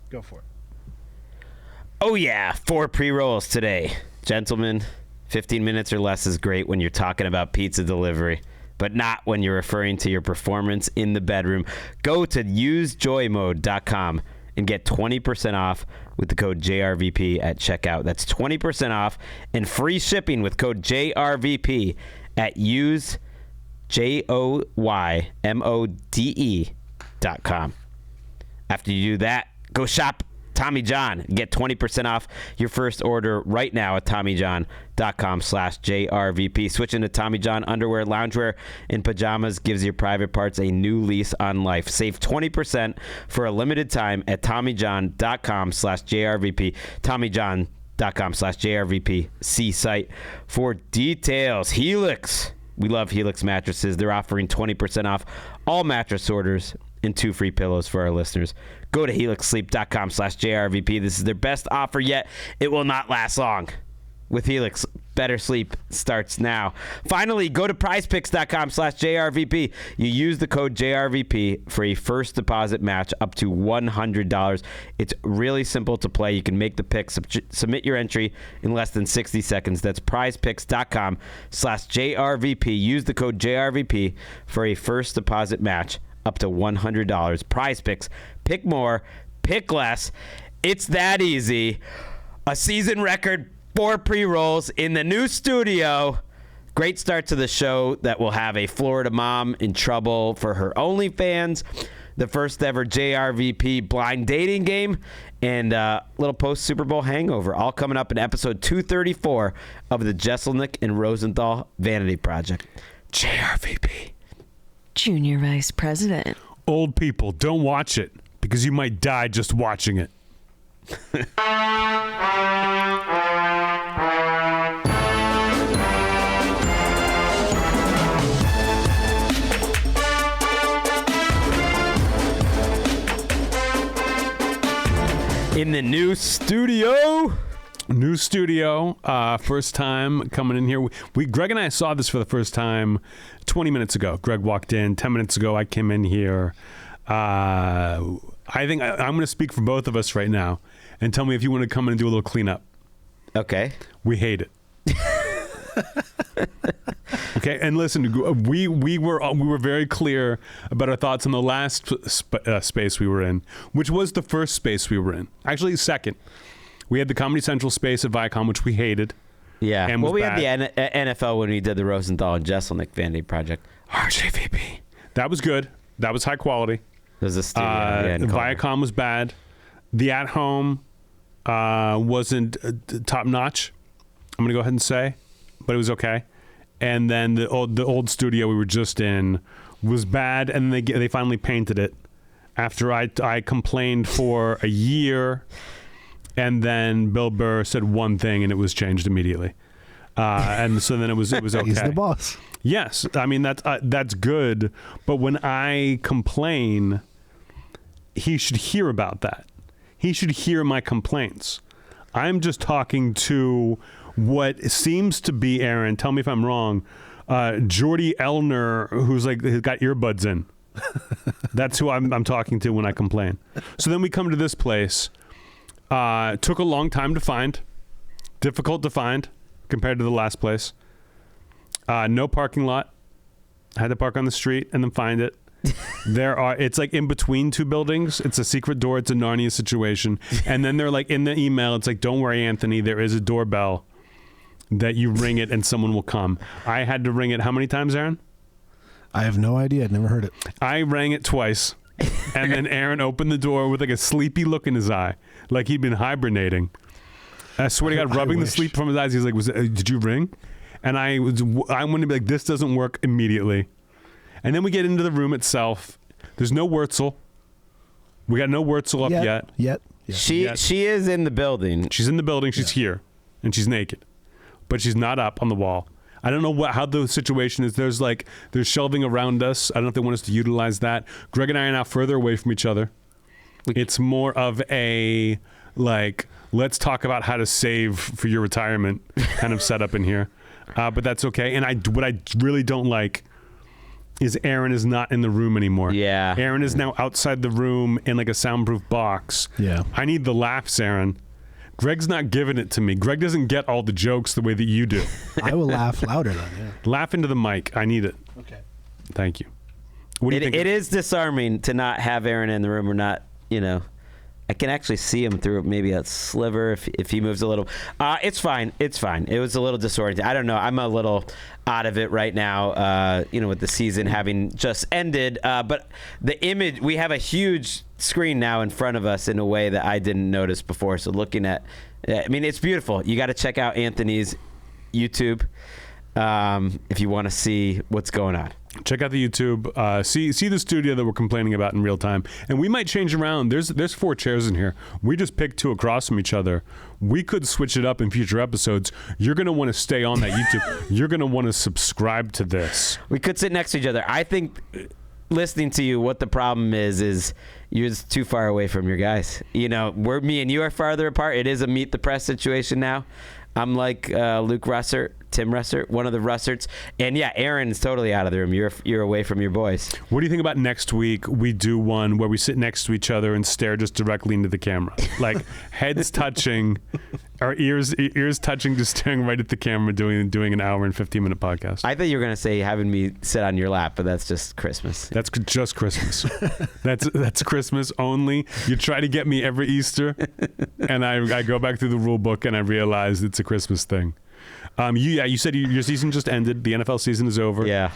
Go for it. Oh, yeah. 4 pre-rolls today. Gentlemen, 15 minutes or less is great when you're talking about pizza delivery, but not when you're referring to your performance in the bedroom. Go to usejoymode.com and get 20% off with the code JRVP at checkout. That's 20% off and free shipping with code JRVP at usejoymode.com. After you do that, go shop Tommy John. Get 20% off your first order right now at TommyJohn.com/JRVP. Switching to Tommy John underwear, loungewear, and pajamas gives your private parts a new lease on life. Save 20% for a limited time at TommyJohn.com/JRVP. TommyJohn.com/JRVP. See site for details. Helix. We love Helix mattresses. They're offering 20% off all mattress orders and 2 free pillows for our listeners. Go to helixsleep.com/JRVP. This is their best offer yet. It will not last long. With Helix, better sleep starts now. Finally, go to prizepicks.com/JRVP. You use the code JRVP for a first deposit match up to $100. It's really simple to play. You can make the pick, submit your entry in less than 60 seconds. That's prizepicks.com/JRVP. Use the code JRVP for a first deposit match up to $100. Prize Picks. Pick more, pick less. It's that easy. A season record 4 pre-rolls in the new studio. Great start to the show that will have a Florida mom in trouble for her OnlyFans, the first ever JRVP blind dating game, and a little post-Super Bowl hangover, all coming up in episode 234 of the Jeselnik and Rosenthal Vanity Project. JRVP. Junior Vice President. Old people, don't watch it because you might die just watching it. In the new studio. New studio, first time coming in here. Greg and I saw this for the first time 20 minutes ago. Greg walked in 10 minutes ago. I came in here. I think I'm going to speak for both of us right now and tell me if you want to come in and do a little cleanup. Okay. We hate it. Okay, and listen, we were very clear about our thoughts on the last space we were in, which was the first space we were in. Actually, second. We had the Comedy Central space at Viacom, which we hated. Yeah. And well, we bad. had the NFL when we did the Rosenthal and Jeselnik Vanity Project. RJVP. That was good. That was high quality. There's a studio. Viacom was bad. The At Home wasn't top notch. I'm gonna go ahead and say, but it was okay. And then the old studio we were just in was bad, and they finally painted it after I complained for a year. And then Bill Burr said one thing, and it was changed immediately. And so then it was okay. He's the boss. Yes, I mean that's good. But when I complain, he should hear about that. He should hear my complaints. I'm just talking to what seems to be, Aaron, tell me if I'm wrong, Jordy Elner, who's like has got earbuds in. That's who I'm talking to when I complain. So then we come to this place. Took a long time to find. Difficult to find compared to the last place. No parking lot. Had to park on the street and then find it. It's like in between 2 buildings. It's a secret door. It's a Narnia situation. And then they're like in the email, it's like, don't worry, Anthony, there is a doorbell that you ring it and someone will come. I had to ring it how many times, Aaron? I have no idea. I'd never heard it. I rang it twice. And then Aaron opened the door with like a sleepy look in his eye, like he'd been hibernating. I swear to God, rubbing the sleep from his eyes. He's like, did you ring? And I wanted to be like, this doesn't work immediately. And then we get into the room itself. There's no Wurzel. We got no Wurzel up yet. She is in the building. She's in the building. She's here, and she's naked, but she's not up on the wall. I don't know how the situation is. There's shelving around us. I don't know if they want us to utilize that. Greg and I are now further away from each other. It's more of a let's talk about how to save for your retirement kind of setup in here. But that's okay. And what I really don't like is Aaron is not in the room anymore. Yeah. Aaron is now outside the room in like a soundproof box. Yeah. I need the laughs, Aaron. Greg's not giving it to me. Greg doesn't get all the jokes the way that you do. I will laugh louder then. Yeah. Laugh into the mic. I need it. Okay. Thank you. What do you think? It is disarming to not have Aaron in the room or not, I can actually see him through maybe a sliver if he moves a little. It's fine. It's fine. It was a little disorienting. I don't know. I'm a little out of it right now, with the season having just ended. But the image, we have a huge screen now in front of us in a way that I didn't notice before. So looking at, it's beautiful. You got to check out Anthony's YouTube if you want to see what's going on. Check out the YouTube. See the studio that we're complaining about in real time, and we might change around. There's 4 chairs in here. We just picked 2 across from each other. We could switch it up in future episodes. You're gonna want to stay on that YouTube. You're gonna want to subscribe to this. We could sit next to each other. I think listening to you, what the problem is you're just too far away from your guys. Me and you are farther apart. It is a meet the press situation now. I'm like Luke Russert, Tim Russert, one of the Russerts. And yeah, Aaron is totally out of the room. You're away from your boys. What do you think about next week? We do one where we sit next to each other and stare just directly into the camera. Like heads touching, our ears touching, just staring right at the camera doing an hour and 15-minute podcast. I thought you were going to say having me sit on your lap, but that's just Christmas. That's just Christmas. That's Christmas only. You try to get me every Easter, and I go back through the rule book and I realize it's a Christmas thing. You said your season just ended. The NFL season is over. Yeah.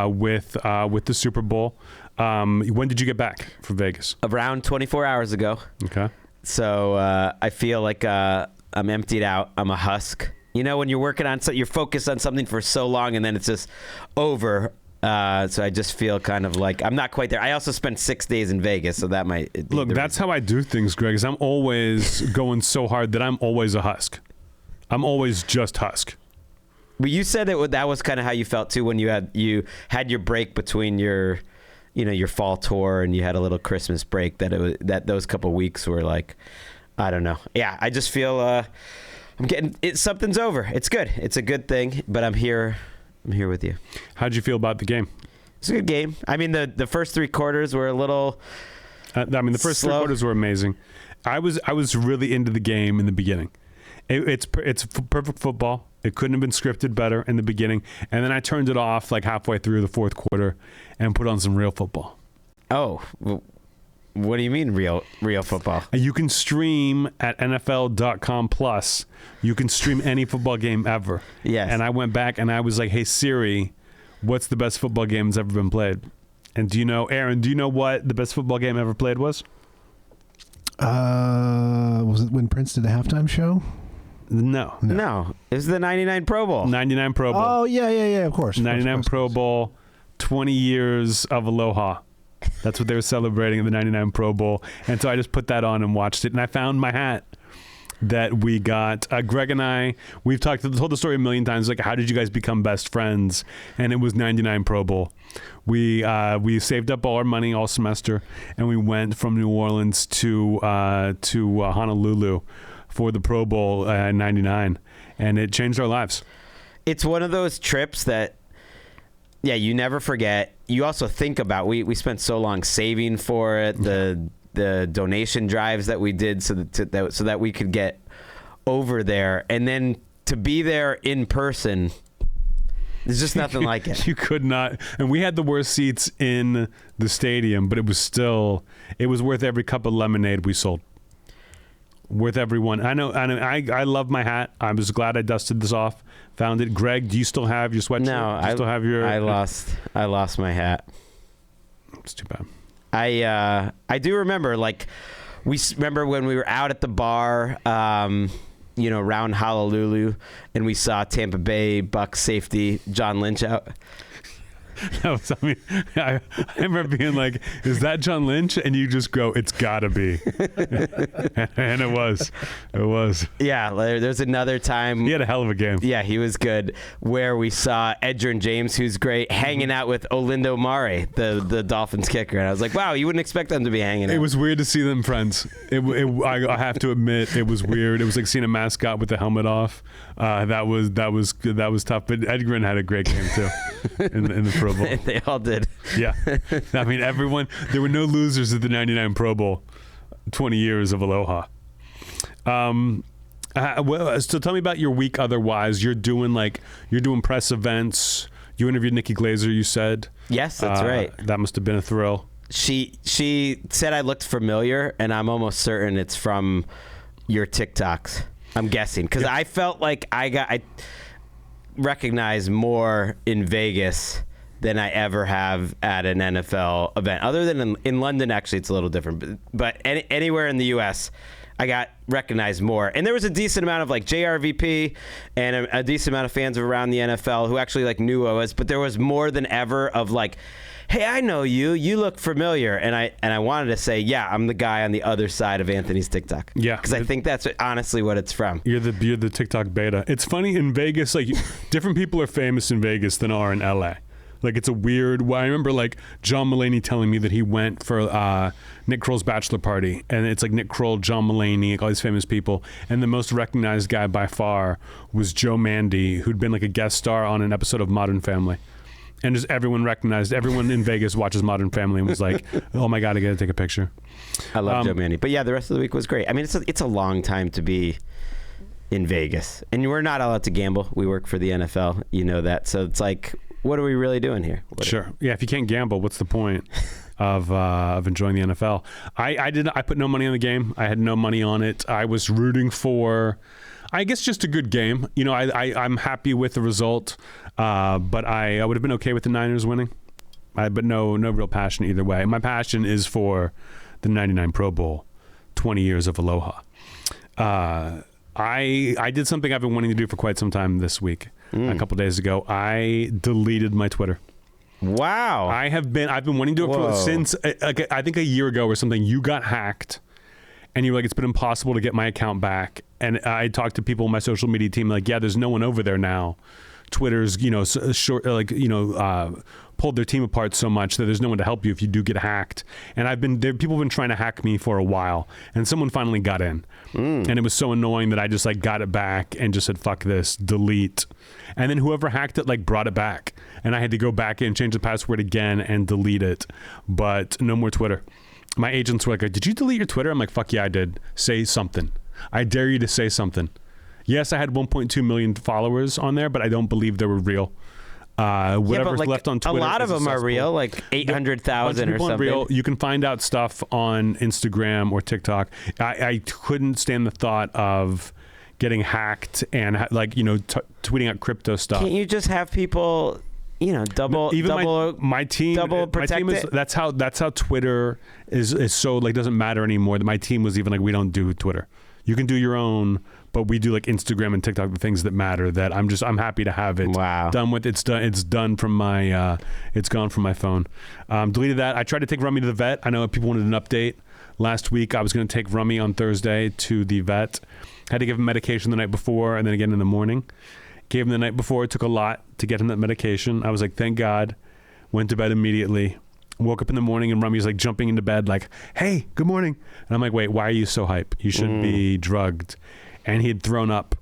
With the Super Bowl. When did you get back from Vegas? Around 24 hours ago. Okay. So I feel like I'm emptied out. I'm a husk. When you're working on you're focused on something for so long and then it's just over. So I just feel kind of like I'm not quite there. I also spent 6 days in Vegas, so that might look. That's how I do things, Greg. Is I'm always going so hard that I'm always a husk. I'm always just husk. But you said that was kind of how you felt too when you had your break between your fall tour and you had a little Christmas break. That those couple weeks were like, I don't know. Yeah, I just feel I'm getting it. Something's over. It's good. It's a good thing. But I'm here. I'm here with you. How'd you feel about the game? It's a good game. I mean, the first 3 quarters were a little. The first slow. 3 quarters were amazing. I was really into the game in the beginning. It's perfect football. It couldn't have been scripted better in the beginning. And then I turned it off like halfway through the 4th quarter and put on some real football. Oh, what do you mean real football? You can stream at NFL.com Plus. You can stream any football game ever. Yes. And I went back and I was like, hey, Siri, what's the best football game that's ever been played? And Aaron, do you know what the best football game ever played was? Was it when Prince did a halftime show? No. It was the 99 Pro Bowl. 99 Pro Bowl. Oh, yeah, of course. 99 Pro Bowl, 20 years of Aloha. That's what they were celebrating at the 99 Pro Bowl. And so I just put that on and watched it. And I found my hat that we got. Greg and I, we've told the story a million times. Like, how did you guys become best friends? And it was 99 Pro Bowl. We saved up all our money all semester, and we went from New Orleans to Honolulu for the Pro Bowl in 99. And it changed our lives. It's one of those trips that, yeah, you never forget. You also think about, we spent so long saving for it, the donation drives that we did so that we could get over there, and then to be there in person, there's just nothing like it. You could not. And we had the worst seats in the stadium, but it was worth every cup of lemonade we sold. Worth every one. I know. I love my hat. I was glad I dusted this off. Found it. Greg, do you still have your sweatshirt? No, do you still have your? I lost my hat. It's too bad. I do remember, like, remember when we were out at the bar, around Honolulu, and we saw Tampa Bay Bucks safety John Lynch out. I remember being like, is that John Lynch? And you just go, it's gotta be. And it was. Yeah, there's another time. He had a hell of a game. Yeah, he was good. Where we saw Edgerrin James, who's great, hanging out with Olindo Mare, the Dolphins kicker. And I was like, wow, you wouldn't expect them to be hanging out. It was weird to see them friends. I have to admit, it was weird. It was like seeing a mascot with the helmet off. That was tough. But Edgerrin had a great game too. in the Pro Bowl. They all did. Yeah. I mean, there were no losers at the 99 Pro Bowl. 20 years of Aloha. So tell me about your week otherwise. You're doing press events. You interviewed Nikki Glaser, you said. Yes, that's right. That must have been a thrill. She said I looked familiar, and I'm almost certain it's from your TikToks. I'm guessing because I felt like I recognized more in Vegas than I ever have at an NFL event. Other than in London, actually, it's a little different. But anywhere in the U.S., I got recognized more. And there was a decent amount of like JRVP and a decent amount of fans around the NFL who actually like knew who I was. But there was more than ever of like, hey, I know you. You look familiar. And I wanted to say, yeah, I'm the guy on the other side of Anthony's TikTok. Yeah. Because I think that's honestly what it's from. You're the TikTok beta. It's funny in Vegas, like different people are famous in Vegas than are in LA. Like it's a weird. Well, I remember like John Mulaney telling me that he went for Nick Kroll's bachelor party, and it's like Nick Kroll, John Mulaney, like all these famous people, and the most recognized guy by far was Joe Mandy, who'd been like a guest star on an episode of Modern Family, and just everyone in Vegas watches Modern Family and was like, oh my god, I got to take a picture. I love Joe Mandy, but yeah, the rest of the week was great. I mean, it's a long time to be in Vegas, and we're not allowed to gamble. We work for the NFL, you know that, so it's like, what are we really doing here? Sure. Yeah. If you can't gamble, what's the point of enjoying the NFL? I put no money on the game. I had no money on it. I was rooting for, I guess, just a good game. You know, I'm happy with the result, but I would have been okay with the Niners winning. But no real passion either way. My passion is for the 99 Pro Bowl, 20 years of Aloha. I did something I've been wanting to do for quite some time this week. A couple days ago, I deleted my Twitter. Wow. I've been wanting to do it since I think a year ago or something. You got hacked, and you were like, it's been impossible to get my account back. And I talked to people on my social media team, like, yeah, there's no one over there now. Twitter's, pulled their team apart so much that there's no one to help you if you do get hacked. And people have been trying to hack me for a while, and someone finally got in. And it was so annoying that I just like got it back and just said, fuck this, delete. And then whoever hacked it like brought it back, and I had to go back in, change the password again and delete it. But no more Twitter. My agents were like, did you delete your Twitter? I'm like, fuck yeah, I did. Say something. I dare you to say something. Yes, I had 1.2 million followers on there, but I don't believe they were real. Whatever's left on Twitter. A lot of them are real, like 800,000 or something. Real. You can find out stuff on Instagram or TikTok. I couldn't stand the thought of getting hacked and tweeting out crypto stuff. Can't you just have people, double my team? Double protect my team it? That's how Twitter is so like doesn't matter anymore. My team was even like, we don't do Twitter. You can do your own, but we do like Instagram and TikTok, the things that matter. That I'm happy to have it done with. It's done from my it's gone from my phone. Deleted that. I tried to take Rummy to the vet. I know people wanted an update. Last week I was going to take Rummy on Thursday to the vet. Had to give him medication the night before and then again in the morning. Gave him the night before. It took a lot to get him that medication. I was like, thank God. Went to bed immediately. Woke up in the morning and Rummy's like jumping into bed like, hey, good morning. And I'm like, wait, why are you so hype? You shouldn't be drugged. And he had thrown up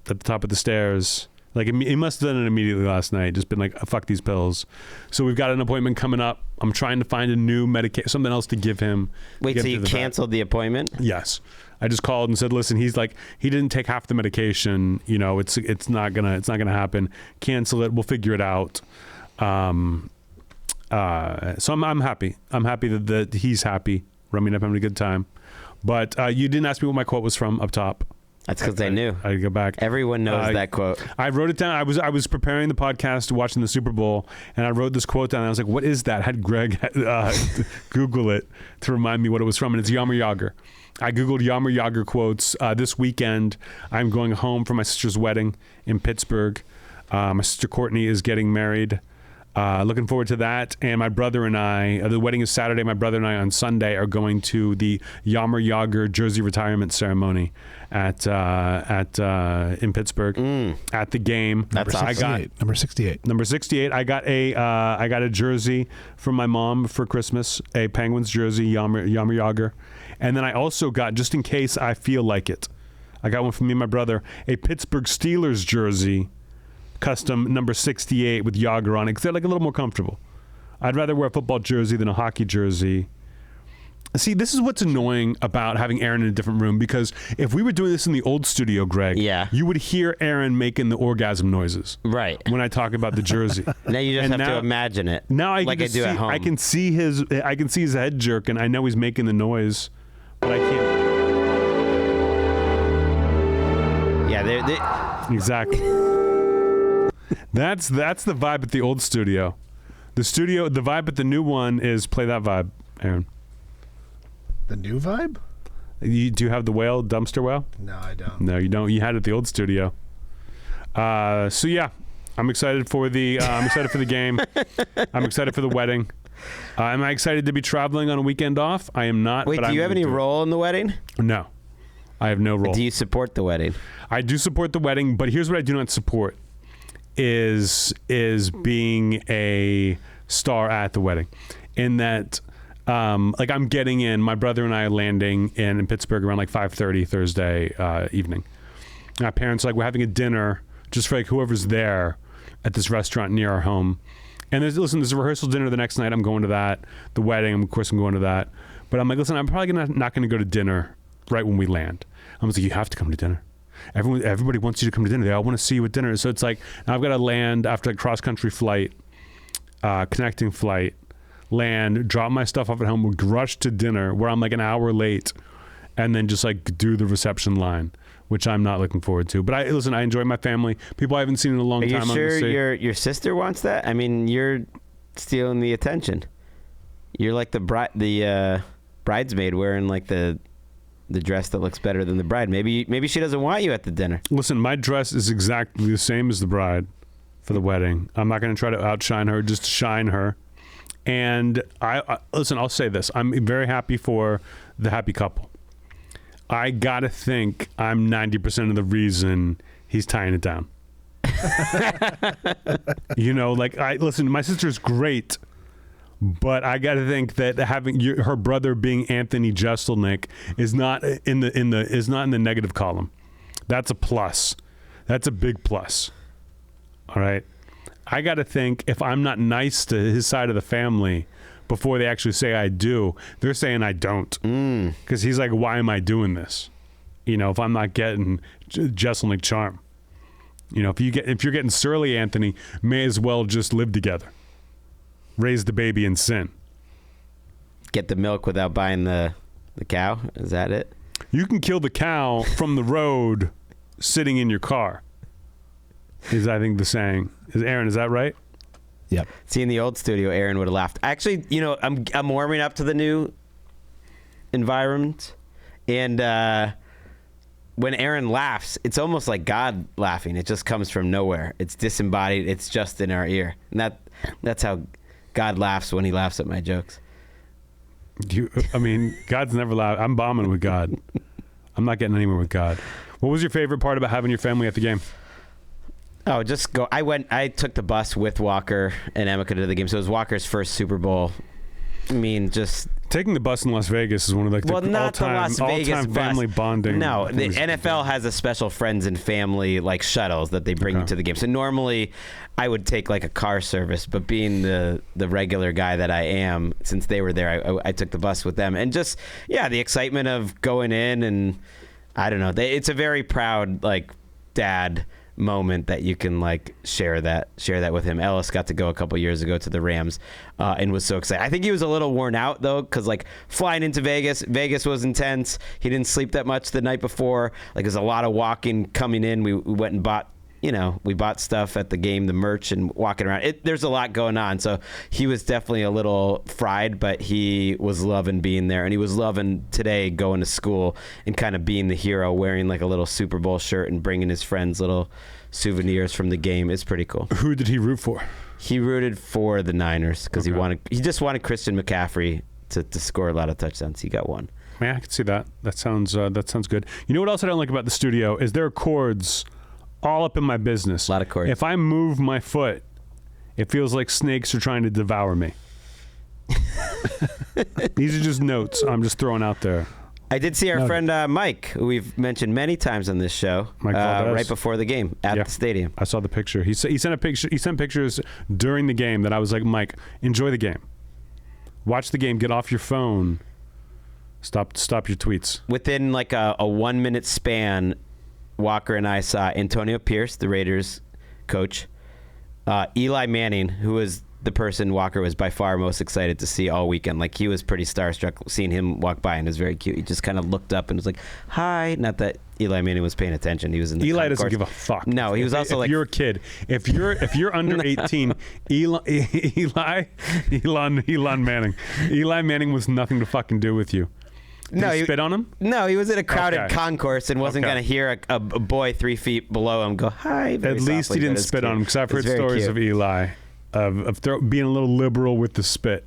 at the top of the stairs. Like he must have done it immediately last night. Just been like, fuck these pills. So we've got an appointment coming up. I'm trying to find a new medication, something else to give him. Wait, so you canceled the appointment? Yes. I just called and said, listen, he's like, he didn't take half the medication. It's not gonna happen. Cancel it. We'll figure it out. So I'm happy. I'm happy that he's happy. Rummy and I'm having a good time. But you didn't ask me what my quote was from up top. That's because I knew. I go back. Everyone knows that quote. I wrote it down. I was preparing the podcast, watching the Super Bowl, and I wrote this quote down. And I was like, "What is that?" I had Greg Google it to remind me what it was from, and it's Yammer Yager. I Googled Yammer Yager quotes. This weekend, I'm going home for my sister's wedding in Pittsburgh. My sister Courtney is getting married. Looking forward to that. And my brother and I, the wedding is Saturday. My brother and I on Sunday are going to the Yammer Yager jersey retirement ceremony in Pittsburgh at the game. That's awesome. Number 68. Number 68. I got a jersey from my mom for Christmas, a Penguins jersey, Yammer Yager. And then I also got, just in case I feel like it, I got one from me and my brother, a Pittsburgh Steelers jersey custom number 68 with Yager on it because they're like a little more comfortable. I'd rather wear a football jersey than a hockey jersey. See, this is what's annoying about having Aaron in a different room, because if we were doing this in the old studio, Greg, you would hear Aaron making the orgasm noises. Right. When I talk about the jersey. Now you just have to imagine it. Now I like can I do see, at home. I can see his head jerk, and I know he's making the noise, but I can't. Yeah, exactly. That's the vibe at the old studio. The vibe at the new one is play that vibe, Aaron. The new vibe? Do you have the whale, dumpster whale? No, I don't. No, you don't. You had it at the old studio. So yeah, I'm excited for the game. I'm excited for the wedding. Am I excited to be traveling on a weekend off? I am not. Wait, but do you have any role in the wedding? No, I have no role. Do you support the wedding? I do support the wedding, but here's what I do not support: is being a star at the wedding. In that, like I'm getting in. My brother and I are landing in Pittsburgh around like 5:30 Thursday evening. My parents are like, we're having a dinner just for like whoever's there at this restaurant near our home. And there's a rehearsal dinner the next night. I'm going to that. The wedding, of course, I'm going to that. But I'm like, listen, I'm probably not going to go to dinner right when we land. I was like, you have to come to dinner. Everybody wants you to come to dinner. They all want to see you at dinner. So it's like, now I've got to land after a cross-country flight, connecting flight, land, drop my stuff off at home, rush to dinner where I'm like an hour late, and then just like do the reception line, which I'm not looking forward to. But I enjoy my family. People I haven't seen in a long time. Are you sure your sister wants that? I mean, you're stealing the attention. You're like the bridesmaid wearing like the dress that looks better than the bride. Maybe she doesn't want you at the dinner. Listen, my dress is exactly the same as the bride for the wedding. I'm not going to try to outshine her, just shine her. And listen, I'll say this. I'm very happy for the happy couple. I got to think I'm 90% of the reason he's tying it down. Listen, my sister's great, but I got to think that having her brother being Anthony Jeselnik is not in the negative column. That's a plus. That's a big plus. All right. I got to think if I'm not nice to his side of the family before they actually say I do, they're saying I don't. Because he's like, why am I doing this? If I'm not getting Jeselnik charm. If you're getting surly, Anthony, may as well just live together. Raise the baby in sin. Get the milk without buying the cow? Is that it? You can kill the cow from the road sitting in your car. Is I think the saying. Aaron, is that right? Yep. See, in the old studio, Aaron would have laughed. Actually, I'm warming up to the new environment, and when Aaron laughs, it's almost like God laughing. It just comes from nowhere. It's disembodied. It's just in our ear, and that's how God laughs when he laughs at my jokes. God's never laughed. I'm bombing with God. I'm not getting anywhere with God. What was your favorite part about having your family at the game? Oh, just go. I took the bus with Walker and Emeka to the game. So it was Walker's first Super Bowl. Just taking the bus in Las Vegas is one of the all-time family bonding. No, the NFL has a special friends and family like shuttles that they bring you to the game. So normally I would take like a car service, but being the regular guy that I am, since they were there, I took the bus with them. And just, the excitement of going in, and I don't know. It's a very proud like dad moment that you can like share that with him. Ellis got to go a couple years ago to the Rams and was so excited. I think he was a little worn out though, because like flying into Vegas was intense. He didn't sleep that much the night before. Like there's a lot of walking coming in. We went and bought we bought stuff at the game, the merch, and walking around. There's a lot going on. So he was definitely a little fried, but he was loving being there. And he was loving today going to school and kind of being the hero, wearing like a little Super Bowl shirt and bringing his friends little souvenirs from the game. It's pretty cool. Who did he root for? He rooted for the Niners because he just wanted Christian McCaffrey to score a lot of touchdowns. He got one. Man, I can see that. That sounds good. You know what else I don't like about the studio is there are cords all up in my business. A lot of cords. If I move my foot, it feels like snakes are trying to devour me. These are just notes I'm just throwing out there. I did see our friend Mike, who we've mentioned many times on this show, Mike Valdez. right before the game at the stadium. I saw the picture. He sent a picture. He sent pictures during the game that I was like, Mike, enjoy the game. Watch the game. Get off your phone. Stop your tweets. Within like a 1 minute span, Walker and I saw Antonio Pierce, the Raiders coach, Eli Manning, who was the person Walker was by far most excited to see all weekend. Like, he was pretty starstruck seeing him walk by, and it was very cute. He just kind of looked up and was like, hi. Not that Eli Manning was paying attention. He was in the Eli concourse. doesn't give a fuck. No, he was also if like, you're a kid. If you're under 18, Eli Manning was nothing to fucking do with you. Did he spit on him? No, he was in a crowded concourse and wasn't going to hear a boy 3 feet below him go, hi. At least he didn't spit on him, because I've heard stories of Eli of being a little liberal with the spit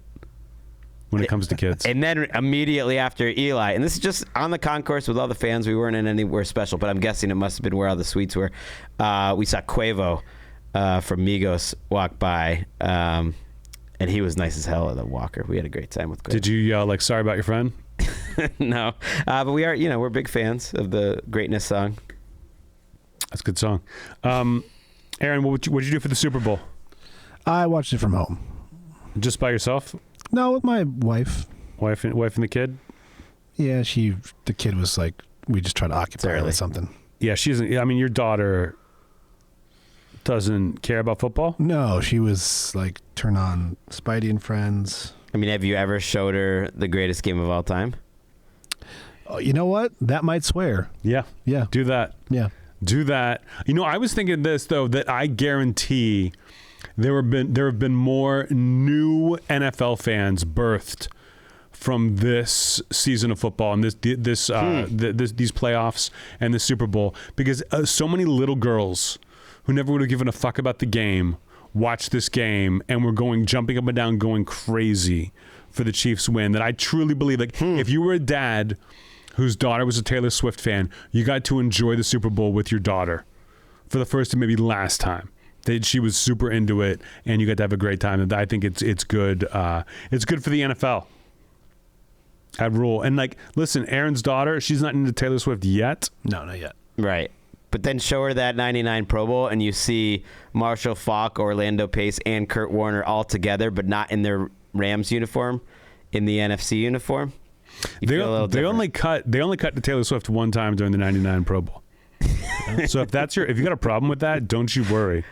when it comes to kids. And then immediately after Eli, and this is just on the concourse with all the fans. We weren't in anywhere special, but I'm guessing it must have been where all the suites were. We saw Quavo from Migos walk by, and he was nice as hell at the Walker. We had a great time with Quavo. Did you yell like, sorry about your friend? No, but we are, we're big fans of the Greatness song. That's a good song. Aaron, what'd you do for the Super Bowl? I watched it from home. Just by yourself? No, with my wife. Wife and the kid? Yeah, the kid was like, we just tried to occupy her with something. Yeah, your daughter doesn't care about football? No, she was like, turn on Spidey and Friends. I mean, have you ever showed her the greatest game of all time? Oh, you know what? That might swear. Yeah. Yeah. Do that. Yeah. Do that. I was thinking this, though, that I guarantee there have been more new NFL fans birthed from this season of football and these playoffs and the Super Bowl, because so many little girls who never would have given a fuck about the game watched this game and were jumping up and down, going crazy for the Chiefs win. That I truly believe, if you were a dad whose daughter was a Taylor Swift fan, you got to enjoy the Super Bowl with your daughter for the first and maybe last time. She was super into it, and you got to have a great time. And I think it's good. It's good for the NFL. I'd rule. And listen, Aaron's daughter, she's not into Taylor Swift yet. No, not yet. Right. But then show her that 99 Pro Bowl, and you see Marshall Faulk, Orlando Pace, and Kurt Warner all together, but not in their Rams uniform, in the NFC uniform. They only cut to Taylor Swift one time during the 99 Pro Bowl. So if you got a problem with that, don't you worry.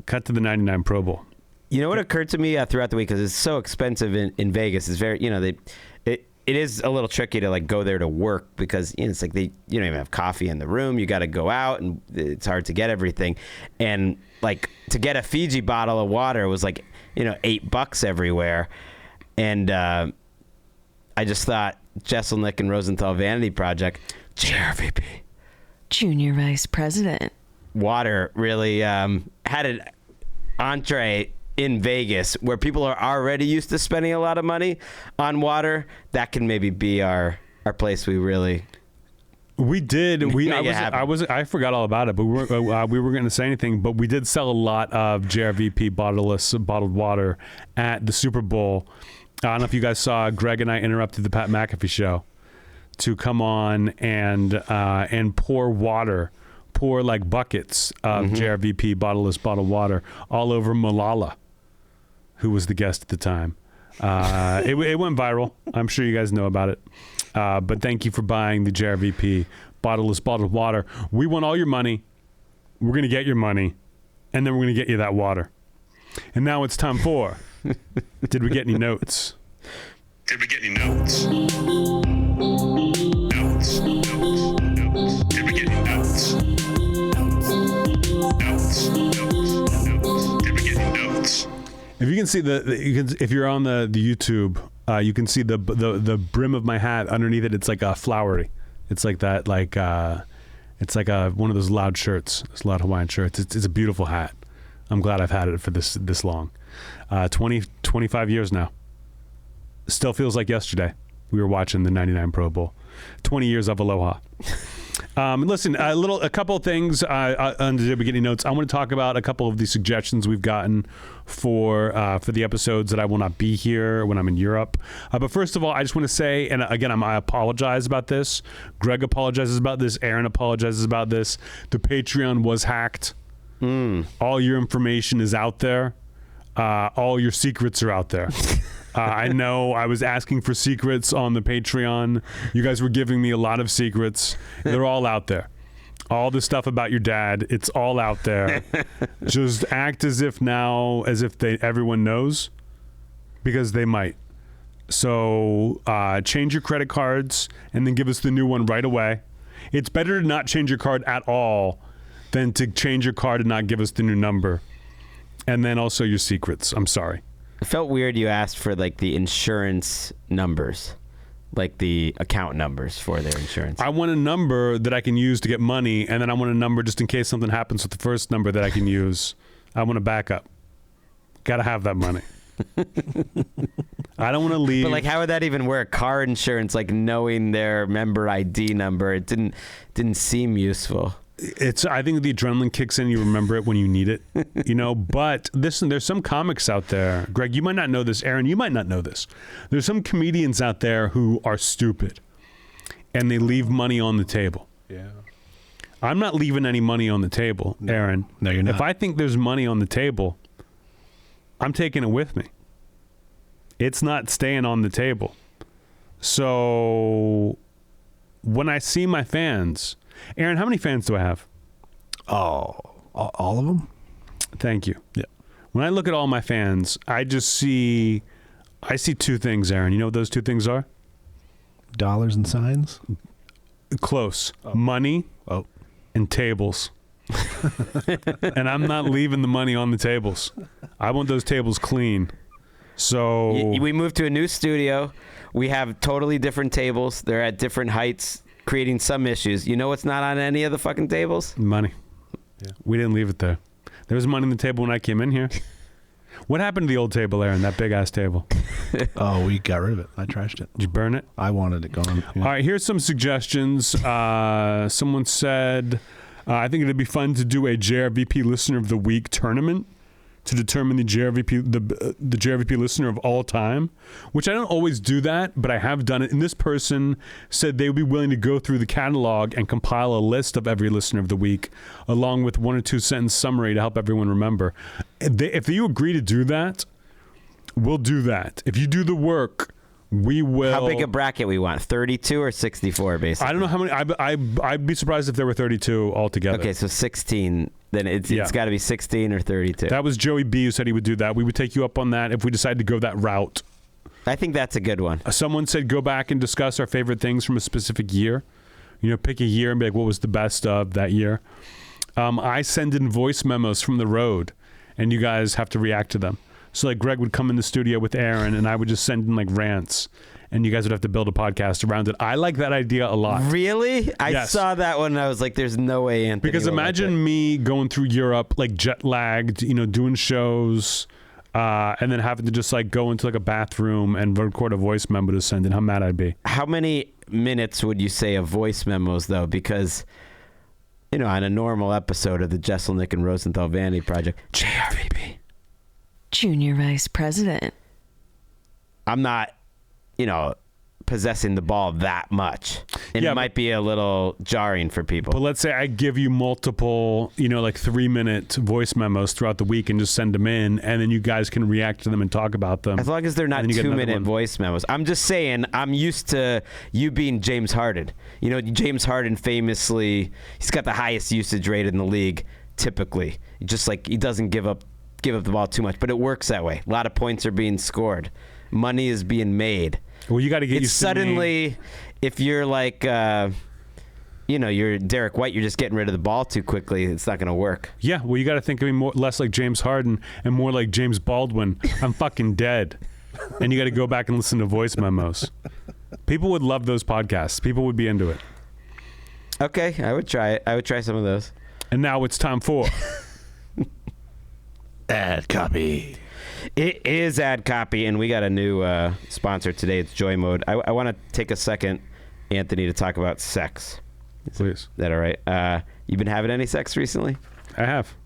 Cut to the 99 Pro Bowl. You know what occurred to me throughout the week, because it's so expensive in Vegas. It's very, it is a little tricky to go there to work, because it's like you don't even have coffee in the room. You got to go out, and it's hard to get everything. And to get a Fiji bottle of water was $8 everywhere. And I just thought Jeselnik and Rosenthal Vanity Project, JRVP, Junior Vice President. Water really had an entree in Vegas where people are already used to spending a lot of money on water. That can maybe be our place. We did. I forgot all about it, but we were going to say anything. But we did sell a lot of JRVP bottled water at the Super Bowl. I don't know if you guys saw. Greg and I interrupted the Pat McAfee show to come on and pour buckets of JRVP bottled water all over Malala, who was the guest at the time. It went viral. I'm sure you guys know about it. But thank you for buying the JRVP bottled water. We want all your money. We're going to get your money. And then we're going to get you that water. And now it's time for Did We Get Any Notes? Did we get any notes? Notes. Did we get any notes? Notes. Did we get any notes? If you can see if you're on the YouTube, you can see the brim of my hat. Underneath it, it's like a flowery. It's like that, it's like one of those loud shirts, those loud Hawaiian shirts. It's a beautiful hat. I'm glad I've had it for this long. 25 years now. Still feels like yesterday we were watching the 99 Pro Bowl. 20 years of Aloha. Listen, a couple of things under the beginning notes. I want to talk about a couple of the suggestions we've gotten for the episodes that I will not be here when I'm in Europe. But first of all, I just want to say, and again, I apologize about this. Greg apologizes about this. Aaron apologizes about this. The Patreon was hacked. All your information is out there. All your secrets are out there. I know I was asking for secrets on the Patreon. You guys were giving me a lot of secrets. They're all out there. All the stuff about your dad, it's all out there. Just act as if everyone knows, because they might. So change your credit cards and then give us the new one right away. It's better to not change your card at all than to change your card and not give us the new number. And then also your secrets. I'm sorry. It felt weird you asked for like the insurance numbers, like the account numbers for their insurance. I want a number that I can use to get money, and then I want a number just in case something happens with the first number that I can use. I want a backup. Got to have that money. I don't want to leave. But like, how would that even work? Car insurance, like knowing their member ID number, it didn't seem useful. I think the adrenaline kicks in. You remember it when you need it, But listen, there's some comics out there. Greg, you might not know this. Aaron, you might not know this. There's some comedians out there who are stupid, and they leave money on the table. Yeah. I'm not leaving any money on the table, Aaron. No, you're not. If I think there's money on the table, I'm taking it with me. It's not staying on the table. So when I see my fans, Aaron, how many fans do I have? Oh, all of them? Thank you. Yeah. When I look at all my fans, I see two things, Aaron. You know what those two things are? Dollars and signs? Close. Money and tables. And I'm not leaving the money on the tables. I want those tables clean. So we moved to a new studio. We have totally different tables. They're at different heights, creating some issues. You know what's not on any of the fucking tables? Money. Yeah. We didn't leave it there. There was money on the table when I came in here. What happened to the old table, Aaron? That big ass table? Oh, we got rid of it. I trashed it. Did you burn it? I wanted it gone. Yeah. All right, here's some suggestions. Someone said, I think it'd be fun to do a JRVP Listener of the Week tournament to determine the JRVP listener of all time, which I don't always do that, but I have done it. And this person said they would be willing to go through the catalog and compile a list of every listener of the week, along with 1 or 2 sentence summary to help everyone remember. If you agree to do that, we'll do that. If you do the work, we will. How big a bracket we want? 32 or 64, basically? I don't know how many. I'd be surprised if there were 32 altogether. Okay, so 16. Then it's got to be 16 or 32. That was Joey B who said he would do that. We would take you up on that if we decide to go that route. I think that's a good one. Someone said go back and discuss our favorite things from a specific year. Pick a year and be like, what was the best of that year? I send in voice memos from the road, and you guys have to react to them. So like Greg would come in the studio with Aaron, and I would just send in like rants, and you guys would have to build a podcast around it. I like that idea a lot. Really? I Yes. saw that one and I was like, there's no way Anthony Because will imagine like me going through Europe, like jet lagged, doing shows, and then having to just like go into like a bathroom and record a voice memo to send in. How mad I'd be. How many minutes would you say of voice memos though? Because, on a normal episode of the Jeselnik and Rosenthal Vanity Project, JRVP. Junior Vice President. I'm not, possessing the ball that much. And Yeah, it might be a little jarring for people. But let's say I give you multiple, like 3-minute voice memos throughout the week and just send them in, and then you guys can react to them and talk about them. As long as they're not And then you get another 2-minute one. voice memos. I'm just saying, I'm used to you being James Harden. James Harden famously, he's got the highest usage rate in the league, typically. Just like he doesn't give up the ball too much, but it works that way. A lot of points are being scored. Money is being made. Well, you got to get It's used to me. suddenly, if you're like, you're Derek White, you're just getting rid of the ball too quickly. It's not going to work. Yeah, well, you got to think of me less like James Harden and more like James Baldwin. I'm fucking dead. And you got to go back and listen to voice memos. People would love those podcasts. People would be into it. Okay, I would try it. I would try some of those. And now it's time for Ad copy. It is Ad Copy, and we got a new sponsor today. It's Joy Mode. I want to take a second, Anthony, to talk about sex. Please. Is that all right? You been having any sex recently? I have.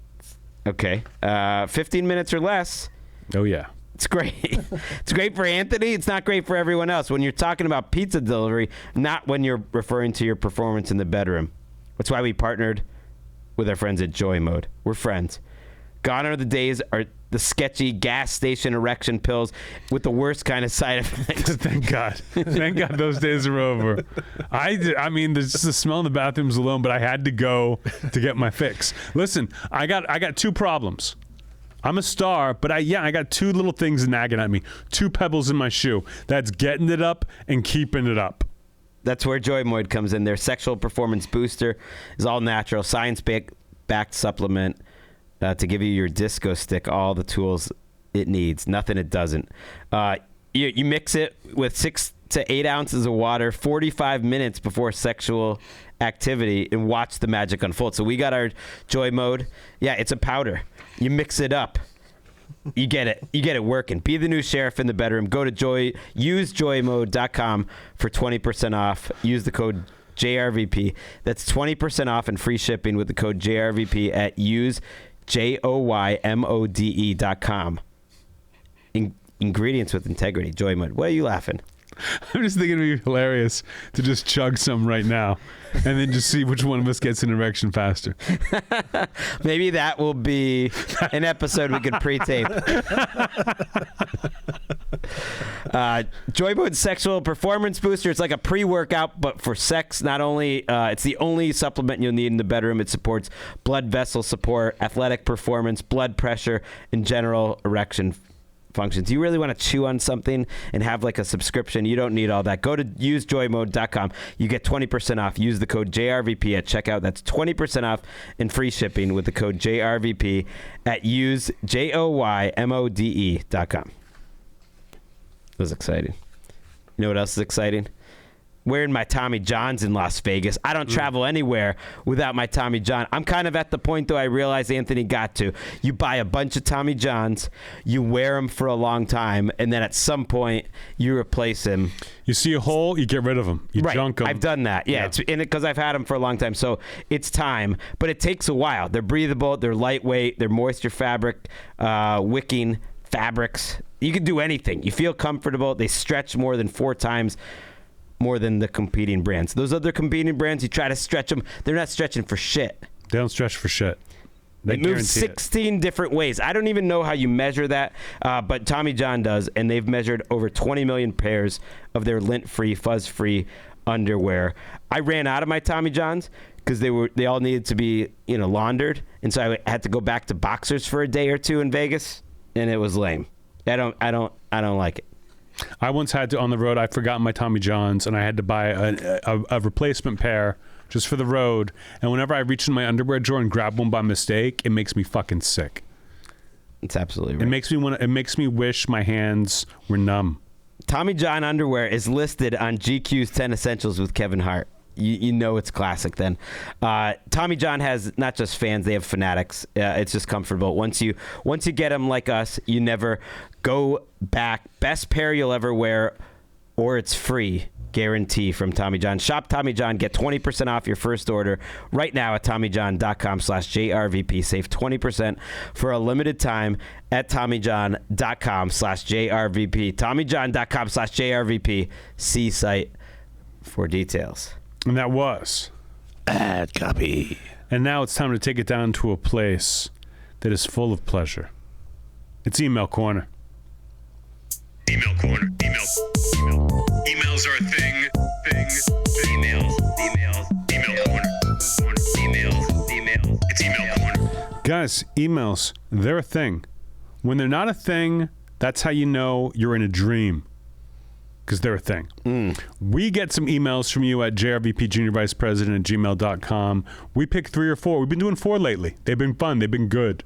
Okay. 15 minutes or less. Oh, yeah. It's great. It's great for Anthony. It's not great for everyone else. When you're talking about pizza delivery, not when you're referring to your performance in the bedroom. That's why we partnered with our friends at Joy Mode. We're friends. Gone are the days are the sketchy gas station erection pills with the worst kind of side effects. Thank God. Thank God those days are over. I mean, there's just the smell in the bathrooms alone, but I had to go to get my fix. Listen, I got two problems. I'm a star, but I got two little things nagging at me. Two pebbles in my shoe. That's getting it up and keeping it up. That's where Joy Mode comes in. Their sexual performance booster is all natural, science-backed supplement to give you your disco stick all the tools it needs. Nothing it doesn't. You mix it with 6 to 8 ounces of water 45 minutes before sexual activity and watch the magic unfold. So we got our Joy Mode. Yeah, it's a powder. You mix it up. You get it working. Be the new sheriff in the bedroom. Go to usejoymode.com for 20% off. Use the code JRVP. That's 20% off and free shipping with the code JRVP at usejoymode.com. Ingredients with integrity. Joy Mode. Why are you laughing? I'm just thinking it'd be hilarious to just chug some right now and then just see which one of us gets an erection faster. Maybe that will be an episode we could pre-tape. Joy Mode Sexual Performance Booster. It's like a pre-workout, but for sex. Not only, it's the only supplement you'll need in the bedroom. It supports blood vessel support, athletic performance, blood pressure, and general erection functions. You really want to chew on something and have like a subscription. You don't need all that. Go to usejoymode.com. You get 20% off. Use the code JRVP at checkout. That's 20% off and free shipping with the code JRVP at usejoymode.com. That was exciting. You know what else is exciting? Wearing my Tommy Johns in Las Vegas. I don't travel anywhere without my Tommy John. I'm kind of at the point, though, I realize Anthony got to. You buy a bunch of Tommy Johns, you wear them for a long time, and then at some point, you replace them. You see a hole, you get rid of them. You junk them. I've done that. Yeah. It's in it because I've had them for a long time. So it's time, but it takes a while. They're breathable. They're lightweight. They're moisture fabric, wicking fabrics. You can do anything. You feel comfortable. They stretch more than 4 times more than the competing brands. Those other competing brands, you try to stretch them, they're not stretching for shit. They don't stretch for shit. They move 16 different ways. I don't even know how you measure that, but Tommy John does, and they've measured over 20 million pairs of their lint-free, fuzz-free underwear. I ran out of my Tommy Johns because they all needed to be laundered, and so I had to go back to boxers for a day or two in Vegas, and it was lame. I don't like it. I once had to, on the road, I forgot my Tommy Johns, and I had to buy a replacement pair just for the road. And whenever I reach in my underwear drawer and grab one by mistake, it makes me fucking sick. It's absolutely right. It makes me wish my hands were numb. Tommy John underwear is listed on GQ's 10 Essentials with Kevin Hart. You know it's classic then. Tommy John has not just fans, they have fanatics. It's just comfortable. Once you get them like us, you never go back. Best pair you'll ever wear, or it's free. Guarantee from Tommy John. Shop Tommy John. Get 20% off your first order right now at TommyJohn.com/JRVP. Save 20% for a limited time at TommyJohn.com/JRVP. TommyJohn.com/JRVP. See site for details. And that was Ad copy. And now it's time to take it down to a place that is full of pleasure. It's Email Corner. Email corner. Emails are a thing. Email corner. Emails. It's email corner. Guys, emails, they're a thing. When they're not a thing, that's how you know you're in a dream. Because they're a thing. We get some emails from you at jrvpjuniorvicepresident@gmail.com. We pick 3 or 4. We've been doing 4 lately. They've been fun. They've been good.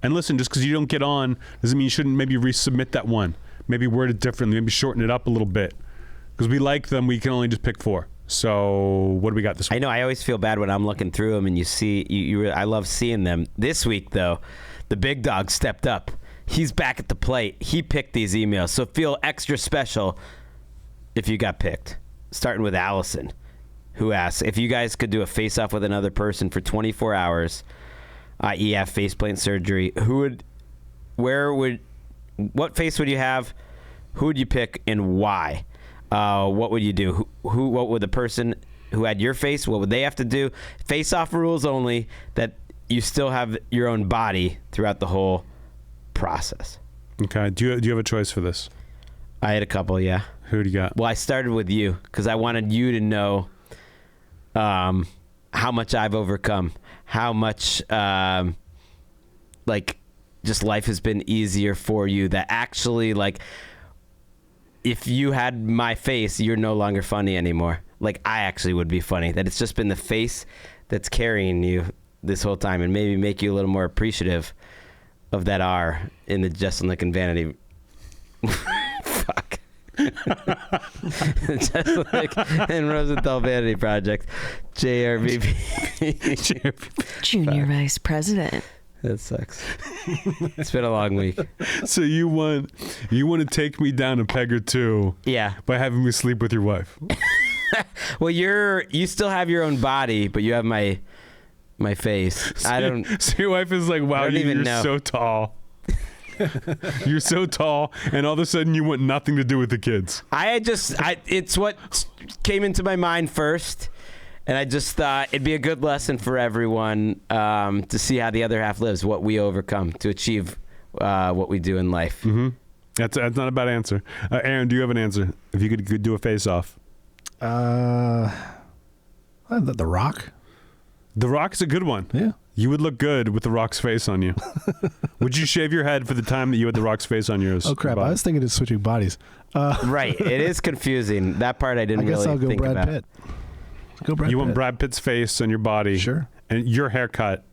And listen, just because you don't get on doesn't mean you shouldn't maybe resubmit that one. Maybe word it differently. Maybe shorten it up a little bit. Because we like them, we can only just pick 4. So what do we got this week? I know. I always feel bad when I'm looking through them and you see. I love seeing them. This week, though, the big dog stepped up. He's back at the plate. He picked these emails. So feel extra special if you got picked. Starting with Allison. who asks, if you guys could do a face-off with another person for 24 hours, i.e. have faceplant surgery, what face would you have? Who would you pick and why? What would you do? What would the person who had your face, what would they have to do? Face-off rules only, that you still have your own body throughout the whole process. Okay. Do you have a choice for this? I had a couple, yeah. Who do you got? Well, I started with you because I wanted you to know how much I've overcome, how much just life has been easier for you, that actually, like, if you had my face, you're no longer funny anymore. Like, I actually would be funny. That it's just been the face that's carrying you this whole time, and maybe make you a little more appreciative of that R in the Jeselnik and Vanity. Fuck. Jeselnik and Rosenthal Vanity Project. JRVP. Junior Vice President. That sucks. It's been a long week. So you want to take me down a peg or two? Yeah. By having me sleep with your wife? Well, you still have your own body, but you have my face. So your wife is like, wow, you're so tall. You're so tall, and all of a sudden you want nothing to do with the kids. It's what came into my mind first. And I just thought it'd be a good lesson for everyone to see how the other half lives, what we overcome to achieve what we do in life. Mm-hmm. That's not a bad answer. Aaron, do you have an answer? If you could do a face-off. The Rock. The Rock's a good one. Yeah. You would look good with The Rock's face on you. Would you shave your head for the time that you had The Rock's face on yours? Oh, crap. I was thinking of switching bodies. Right. It is confusing. That part I didn't guess really I'll go think Brad about. Pitt. Go Brad You Pitt. want Brad Pitt's face on your body. Sure. And your haircut.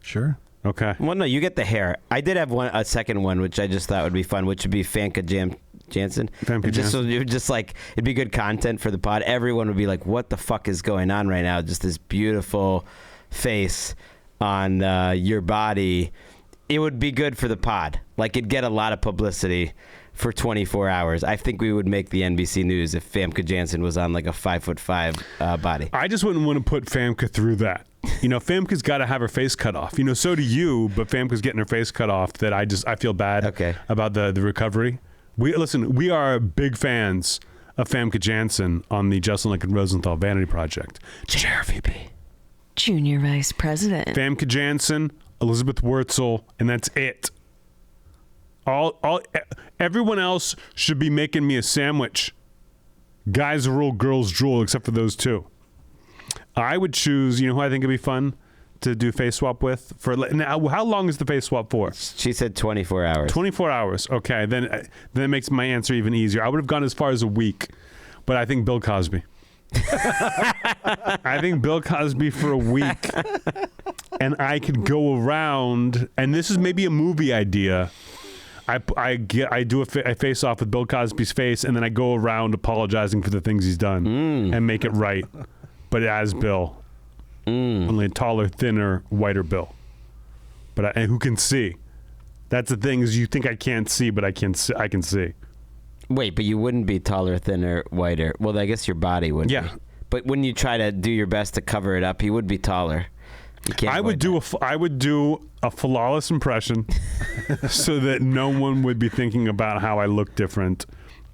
Sure. Okay. Well, no, you get the hair. I did have a second one, which I just thought would be fun, which would be Famke Janssen. Famke Janssen. It'd be good content for the pod. Everyone would be like, what the fuck is going on right now? Just this beautiful face on your body. It would be good for the pod. Like, it'd get a lot of publicity for 24 hours. I think we would make the NBC News if Famke Janssen was on like a 5'5" body. I just wouldn't want to put Famke through that. Famke's got to have her face cut off. So do you, but Famke's getting her face cut off. That I feel bad about the recovery. We are big fans of Famke Janssen on the Jeselnik and Rosenthal Vanity Project. JRVP. Junior Vice President. Famke Janssen, Elizabeth Wurtzel, and that's it. Everyone else should be making me a sandwich. Guys rule, girls drool, except for those two. I would choose, who I think would be fun to do face swap with? Now, how long is the face swap for? She said 24 hours. 24 hours. Okay, then it makes my answer even easier. I would have gone as far as a week, but I think Bill Cosby. I think Bill Cosby for a week, and I could go around, and this is maybe a movie idea. I do a face off with Bill Cosby's face, and then I go around apologizing for the things he's done and make it right, but as Bill, only a taller, thinner, whiter Bill. But and who can see? That's the thing, is you think I can't see, but I can see. Wait, but you wouldn't be taller, thinner, whiter. Well, I guess your body would. Yeah. Be. But when you try to do your best to cover it up, he would be taller. I would do a flawless impression so that no one would be thinking about how I look different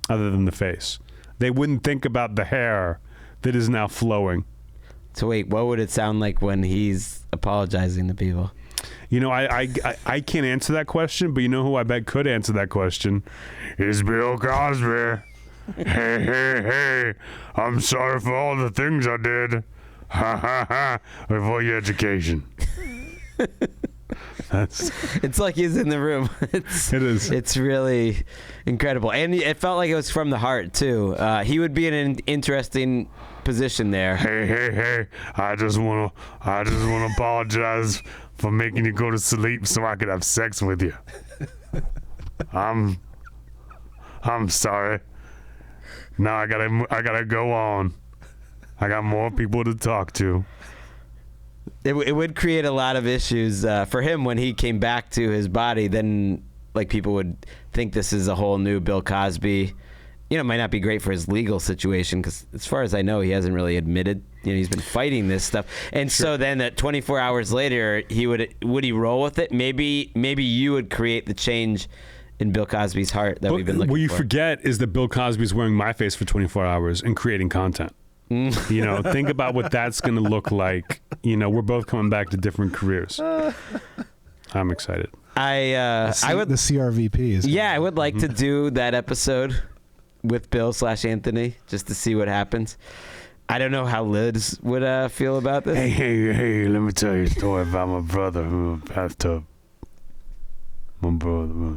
other than the face. They wouldn't think about the hair that is now flowing. So wait, what would it sound like when he's apologizing to people? I can't answer that question, but you know who I bet could answer that question? Is Bill Cosby. Hey, I'm sorry for all the things I did. Ha ha ha, for your education. It's like he's in the room. It is. It's really incredible, and it felt like it was from the heart too. He would be in an interesting position there. Hey! I just want to apologize for making you go to sleep so I could have sex with you. I'm sorry. Now I gotta go on. I got more people to talk to. It would create a lot of issues for him when he came back to his body. Then, like, people would think this is a whole new Bill Cosby. It might not be great for his legal situation because, as far as I know, he hasn't really admitted he's been fighting this stuff. And so then that 24 hours later, would he roll with it? Maybe you would create the change in Bill Cosby's heart that we've been looking for. What you forget is that Bill Cosby's wearing my face for 24 hours and creating content. Think about what that's going to look like. We're both coming back to different careers. I'm excited. I would the CRVP is. Yeah, I would like to do that episode with Bill/Anthony just to see what happens. I don't know how Liz would feel about this. Hey, let me tell you a story about my brother who passed up. My brother.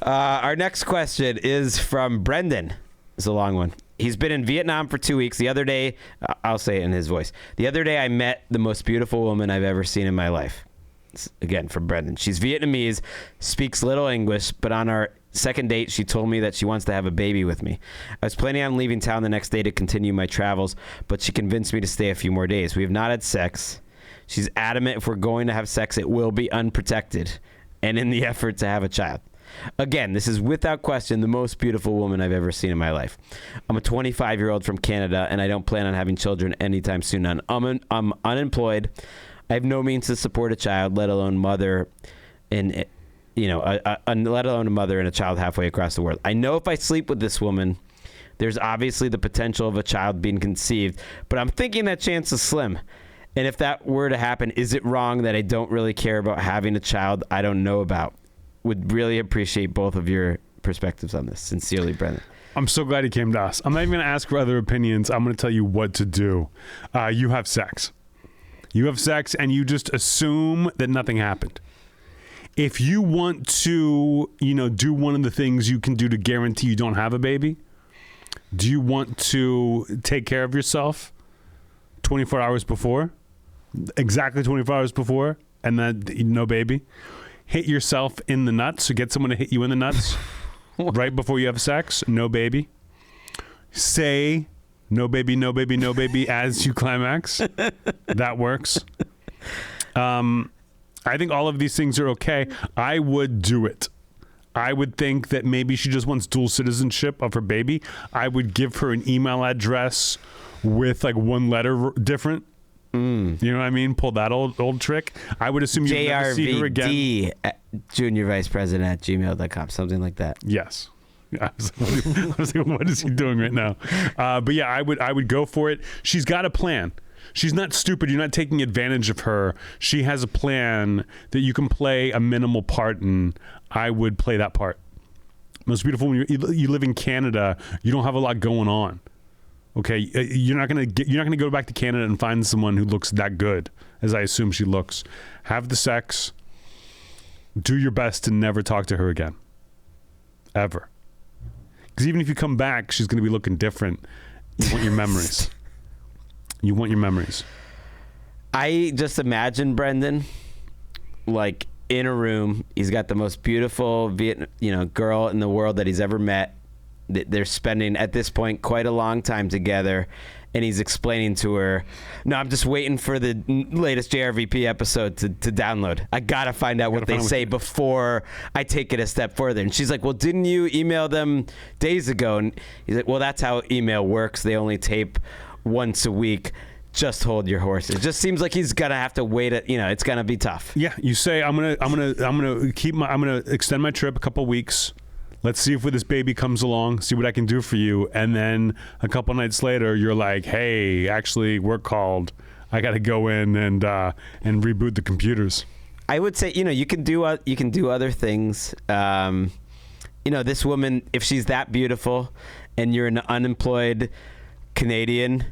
Our next question is from Brendan. It's a long one. He's been in Vietnam for 2 weeks. The other day, I'll say it in his voice. The other day, I met the most beautiful woman I've ever seen in my life. Again, from Brendan. She's Vietnamese, speaks little English, but on our second date, she told me that she wants to have a baby with me. I was planning on leaving town the next day to continue my travels, but she convinced me to stay a few more days. We have not had sex. She's adamant if we're going to have sex, it will be unprotected and in the effort to have a child. Again, this is without question the most beautiful woman I've ever seen in my life. I'm a 25-year-old from Canada, and I don't plan on having children anytime soon. I'm unemployed. I have no means to support a child, let alone mother, let alone a mother and a child halfway across the world. I know if I sleep with this woman, there's obviously the potential of a child being conceived, but I'm thinking that chance is slim. And if that were to happen, is it wrong that I don't really care about having a child I don't know about? Would really appreciate both of your perspectives on this. Sincerely, Brendan. I'm so glad he came to us. I'm not even going to ask for other opinions. I'm going to tell you what to do. You have sex. You have sex and you just assume that nothing happened. If you want to, do one of the things you can do to guarantee you don't have a baby, do you want to take care of yourself 24 hours before? Exactly 24 hours before, and then no baby? Hit yourself in the nuts, or get someone to hit you in the nuts right before you have sex? No baby. Say no baby, no baby, no baby as you climax. That works. I think all of these things are okay. I would do it. I would think that maybe she just wants dual citizenship of her baby. I would give her an email address with like one letter different. You know what I mean? Pull that old trick. I would assume you'd never see her again. JRVP juniorvicepresident@gmail.com, something like that. Yes. I was like, what is he doing right now? But yeah, I would go for it. She's got a plan. She's not stupid. You're not taking advantage of her. She has a plan that you can play a minimal part in. I would play that part. Most beautiful when you live in Canada, you don't have a lot going on. Okay, you're not gonna go back to Canada and find someone who looks that good as I assume she looks. Have the sex. Do your best to never talk to her again, ever. Because even if you come back, she's gonna be looking different. You want your memories. You want your memories. I just imagine Brendan, like in a room. He's got the most beautiful girl in the world that he's ever met. They're spending, at this point, quite a long time together, and he's explaining to her, no, I'm just waiting for the latest JRVP episode to download. I gotta find out what they say before I take it a step further. And she's like, well, didn't you email them days ago? And he's like, well, that's how email works. They only tape once a week. Just hold your horses. It just seems like he's gonna have to wait. It's gonna be tough. Yeah, you say I'm gonna extend my trip a couple weeks. Let's see if this baby comes along, see what I can do for you. And then a couple nights later, you're like, hey, actually, work called. I got to go in and reboot the computers. I would say, you can do other things. This woman, if she's that beautiful and you're an unemployed Canadian,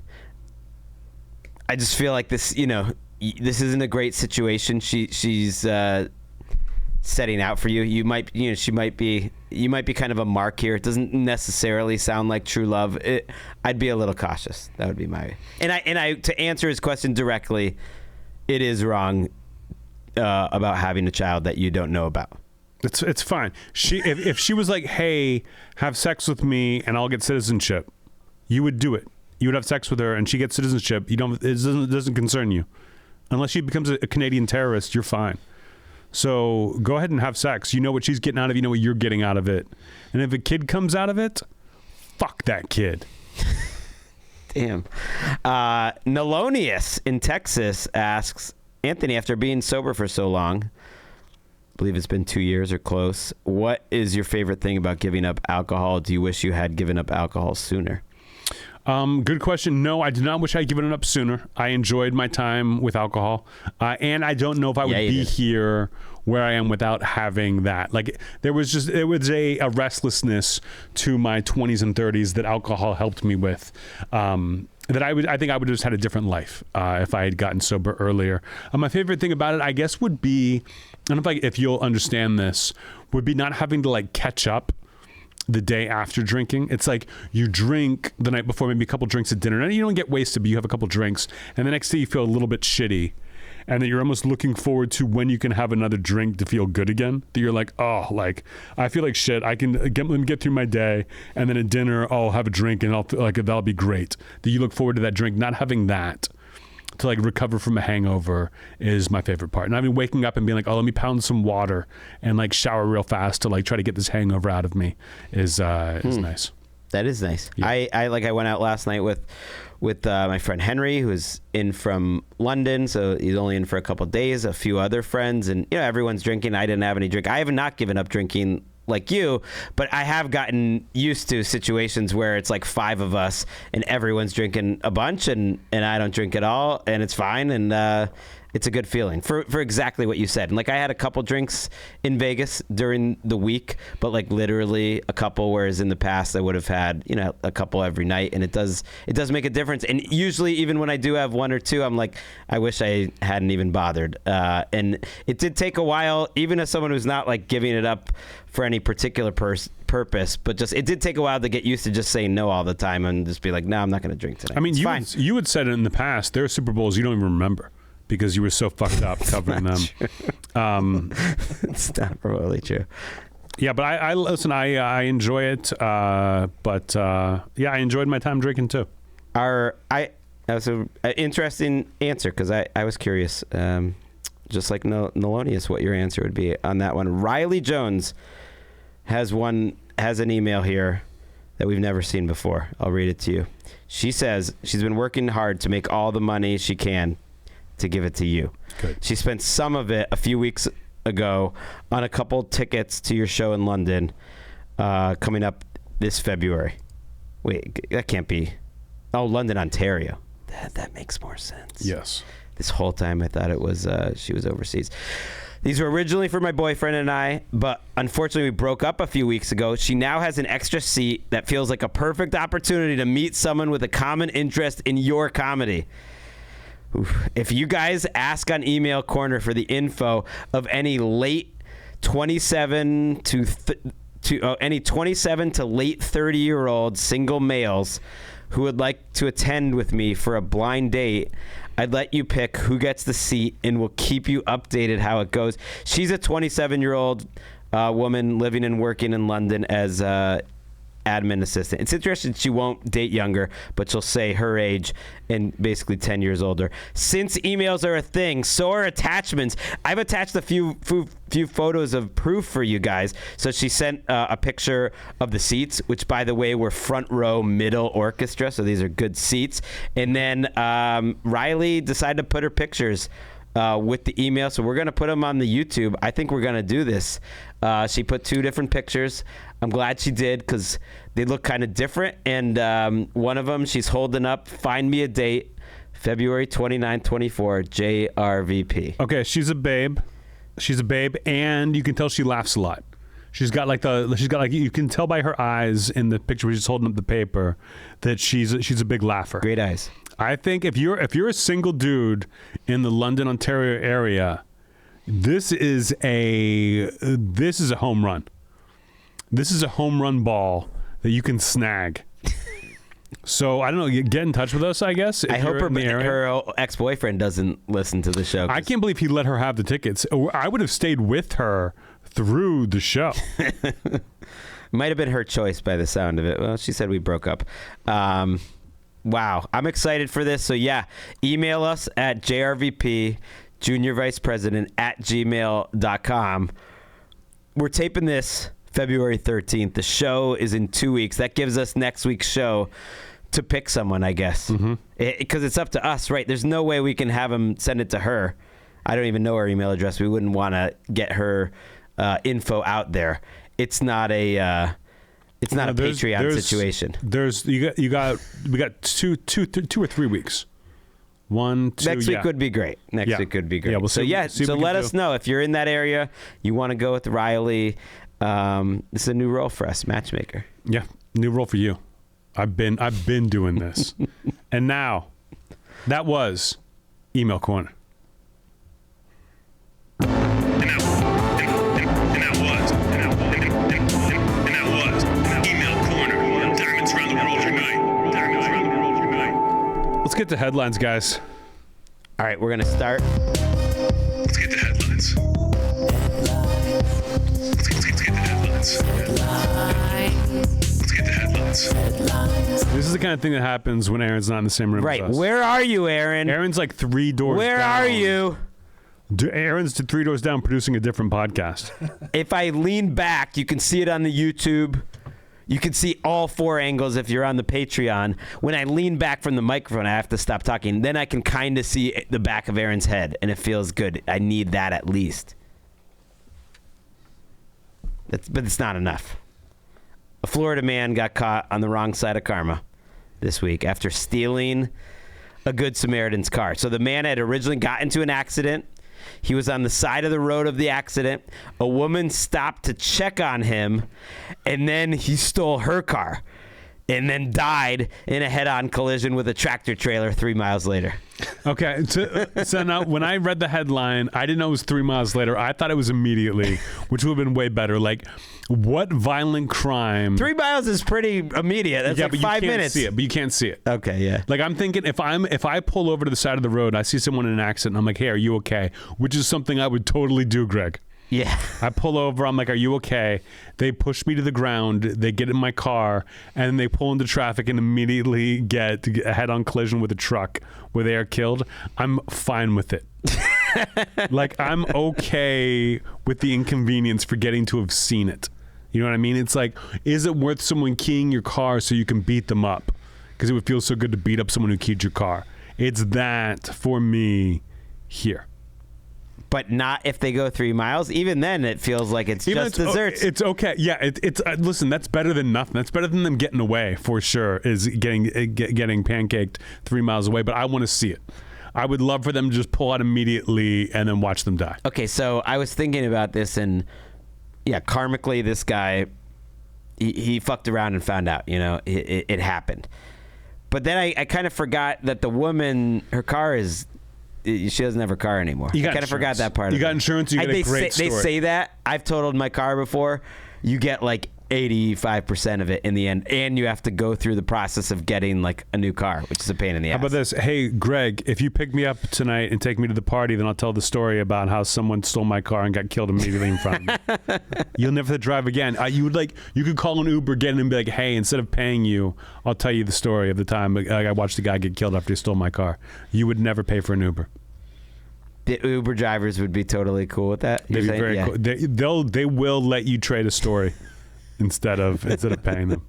I just feel like this, this isn't a great situation. She's setting out for you. You might be kind of a mark here. It doesn't necessarily sound like true love. I'd be a little cautious. That would be my. And I to answer his question directly, it is wrong about having a child that you don't know about. It's fine. If she was like, hey, have sex with me and I'll get citizenship, you would do it. You would have sex with her and she gets citizenship. It doesn't concern you, unless she becomes a Canadian terrorist. You're fine. So go ahead and have sex. You know what she's getting out of it. You know what you're getting out of it. And if a kid comes out of it, fuck that kid. Damn. Nelonius in Texas asks, Anthony, after being sober for so long, I believe it's been 2 years or close, what is your favorite thing about giving up alcohol? Do you wish you had given up alcohol sooner? Good question. No, I do not wish I had given it up sooner. I enjoyed my time with alcohol. And I don't know if I would be here where I am without having that. Like, there was a restlessness to my 20s and 30s that alcohol helped me with. That I think I would have just had a different life if I had gotten sober earlier. My favorite thing about it, I guess, would be, I don't know if you'll understand this, would be not having to like catch up the day after drinking. It's like you drink the night before, maybe a couple drinks at dinner, and you don't get wasted, but you have a couple drinks, and the next day you feel a little bit shitty, and that you're almost looking forward to when you can have another drink to feel good again. That you're like, oh, like I feel like shit. I can let me get through my day, and then at dinner I'll have a drink, and I'll feel like that'll be great. That you look forward to that drink. Not having that to like recover from a hangover is my favorite part. And I've been waking up and being like, oh, let me pound some water and like shower real fast to like try to get this hangover out of me is nice. That is nice. Yeah. I went out last night with my friend Henry, who's in from London, so he's only in for a couple of days, a few other friends, and everyone's drinking. I didn't have any drink. I have not given up drinking like you, but I have gotten used to situations where it's like 5 of us and everyone's drinking a bunch and I don't drink at all, and it's fine, and it's a good feeling for exactly what you said. And like I had a couple drinks in Vegas during the week, but like literally a couple, whereas in the past I would have had a couple every night, and it does make a difference. And usually even when I do have 1 or 2, I'm like, I wish I hadn't even bothered. And it did take a while, even as someone who's not like giving it up for any particular purpose, but just it did take a while to get used to just saying no all the time and just be like, no, I'm not going to drink tonight. I mean, it's you had said it in the past. There are Super Bowls you don't even remember because you were so fucked up covering them. It's not really true. Yeah, but I listen. I enjoy it. But I enjoyed my time drinking too. That was an interesting answer because I was curious. Just like Nelonius, what your answer would be on that one. Riley Jones has an email here that we've never seen before. I'll read it to you. She says she's been working hard to make all the money she can to give it to you. Good. She spent some of it a few weeks ago on a couple tickets to your show in London coming up this February. Wait, that can't be. Oh, London, Ontario. That makes more sense. Yes. This whole time I thought it was she was overseas. These were originally for my boyfriend and I, but unfortunately we broke up a few weeks ago. She now has an extra seat that feels like a perfect opportunity to meet someone with a common interest in your comedy. Oof. If you guys ask on Email Corner for the info of any late 27 to any 27 to late 30-year-old single males who would like to attend with me for a blind date, I'd let you pick who gets the seat and we'll keep you updated how it goes. She's a 27-year-old woman living and working in London as admin assistant. It's interesting she won't date younger, but she'll say her age and basically 10 years older. Since emails are a thing, so are attachments. I've attached a few photos of proof for you guys. So she sent a picture of the seats, which by the way were front row middle orchestra, so these are good seats. And then Riley decided to put her pictures with the email, so we're going to put them on the YouTube. I think we're going to do this. She put 2 different pictures. I'm glad she did because they look kind of different. And one of them, she's holding up, Find Me a Date, February 29, 24, JRVP. Okay, she's a babe. She's a babe, and you can tell she laughs a lot. She's got like you can tell by her eyes in the picture where she's holding up the paper that she's a big laugher. Great eyes. I think if you're a single dude in the London, Ontario area, this is a home run. This is a home run ball that you can snag. So I don't know. Get in touch with us, I guess. I hope her ex-boyfriend doesn't listen to the show. I can't believe he let her have the tickets. I would have stayed with her through the show. Might have been her choice by the sound of it. Well, she said we broke up. Wow. I'm excited for this. So yeah, email us at JRVP, juniorvicepresident@gmail.com. We're taping this February 13th. The show is in 2 weeks. That gives us next week's show to pick someone, I guess. Because it's up to us, right? There's no way we can have him send it to her. I don't even know her email address. We wouldn't want to get her info out there. It's not a Patreon situation. We got two or 3 weeks. 1, 2. Next week would be great. Next week could be great. Yeah, we'll see. So let us know if you're in that area. You want to go with Riley. This is a new role for us, matchmaker. Yeah, new role for you. I've been doing this, and now that was Email Corner. And that was Email Corner. Diamonds around the world unite. Diamonds around the world unite. Let's get to headlines, guys. All right, we're gonna start. Let's get the headlines. Let's get the headlines. Let's get the headlines. This is the kind of thing that happens when Aaron's not in the same room Right, as us. where are you, Aaron? Aaron's like 3 doors Where down. are you? Aaron's 3 doors down producing a different podcast. If I lean back, you can see it on the YouTube. You can see all 4 angles if you're on the Patreon. When I lean back from the microphone, I have to stop talking. Then I can kind of see the back of Aaron's head, and it feels good. I need that at least. But it's not enough. A Florida man got caught on the wrong side of karma this week after stealing a Good Samaritan's car. So the man had originally got into an accident. He was on the side of the road of the accident. A woman stopped to check on him, and then he stole her car and then died in a head-on collision with a tractor trailer 3 miles later. Okay, so now when I read the headline, I didn't know it was 3 miles later. I thought it was immediately, which would have been way better. Like, what violent crime? 3 miles is pretty immediate. That's like but 5 you can't minutes. see it. But you can't see it. Okay, yeah. Like, I'm thinking if I pull over to the side of the road, I see someone in an accident, I'm like, hey, are you okay? Which is something I would totally do, Greg. Yeah. I pull over. I'm like, are you okay? They push me to the ground. They get in my car, and then they pull into traffic and immediately get a head-on collision with a truck where they are killed. I'm fine with it. Like, I'm okay with the inconvenience for getting to have seen it. You know what I mean? It's like, is it worth someone keying your car so you can beat them up? Because it would feel so good to beat up someone who keyed your car. It's that for me here. But not if they go 3 miles. Even then, it feels like it's just desserts. It's okay. Yeah, it's listen, that's better than nothing. That's better than them getting away, for sure, is getting pancaked 3 miles away. But I want to see it. I would love for them to just pull out immediately and then watch them die. Okay, so I was thinking about this, and yeah, karmically, this guy, he fucked around and found out, it happened. But then I kind of forgot that the woman, her car is... She doesn't have her car anymore. I kind of forgot that part. You got insurance, you get a great story. They say that. I've totaled my car before. You get like 85% of it in the end, and you have to go through the process of getting like a new car, which is a pain in the ass. How about this? Hey, Greg, if you pick me up tonight and take me to the party, then I'll tell the story about how someone stole my car and got killed immediately in front of me. You'll never have to drive again. You could call an Uber, get in and be like, hey, instead of paying you, I'll tell you the story of the time I watched the guy get killed after he stole my car. You would never pay for an Uber. The Uber drivers would be totally cool with that. They'd be very cool. They will let you trade a story instead of paying them.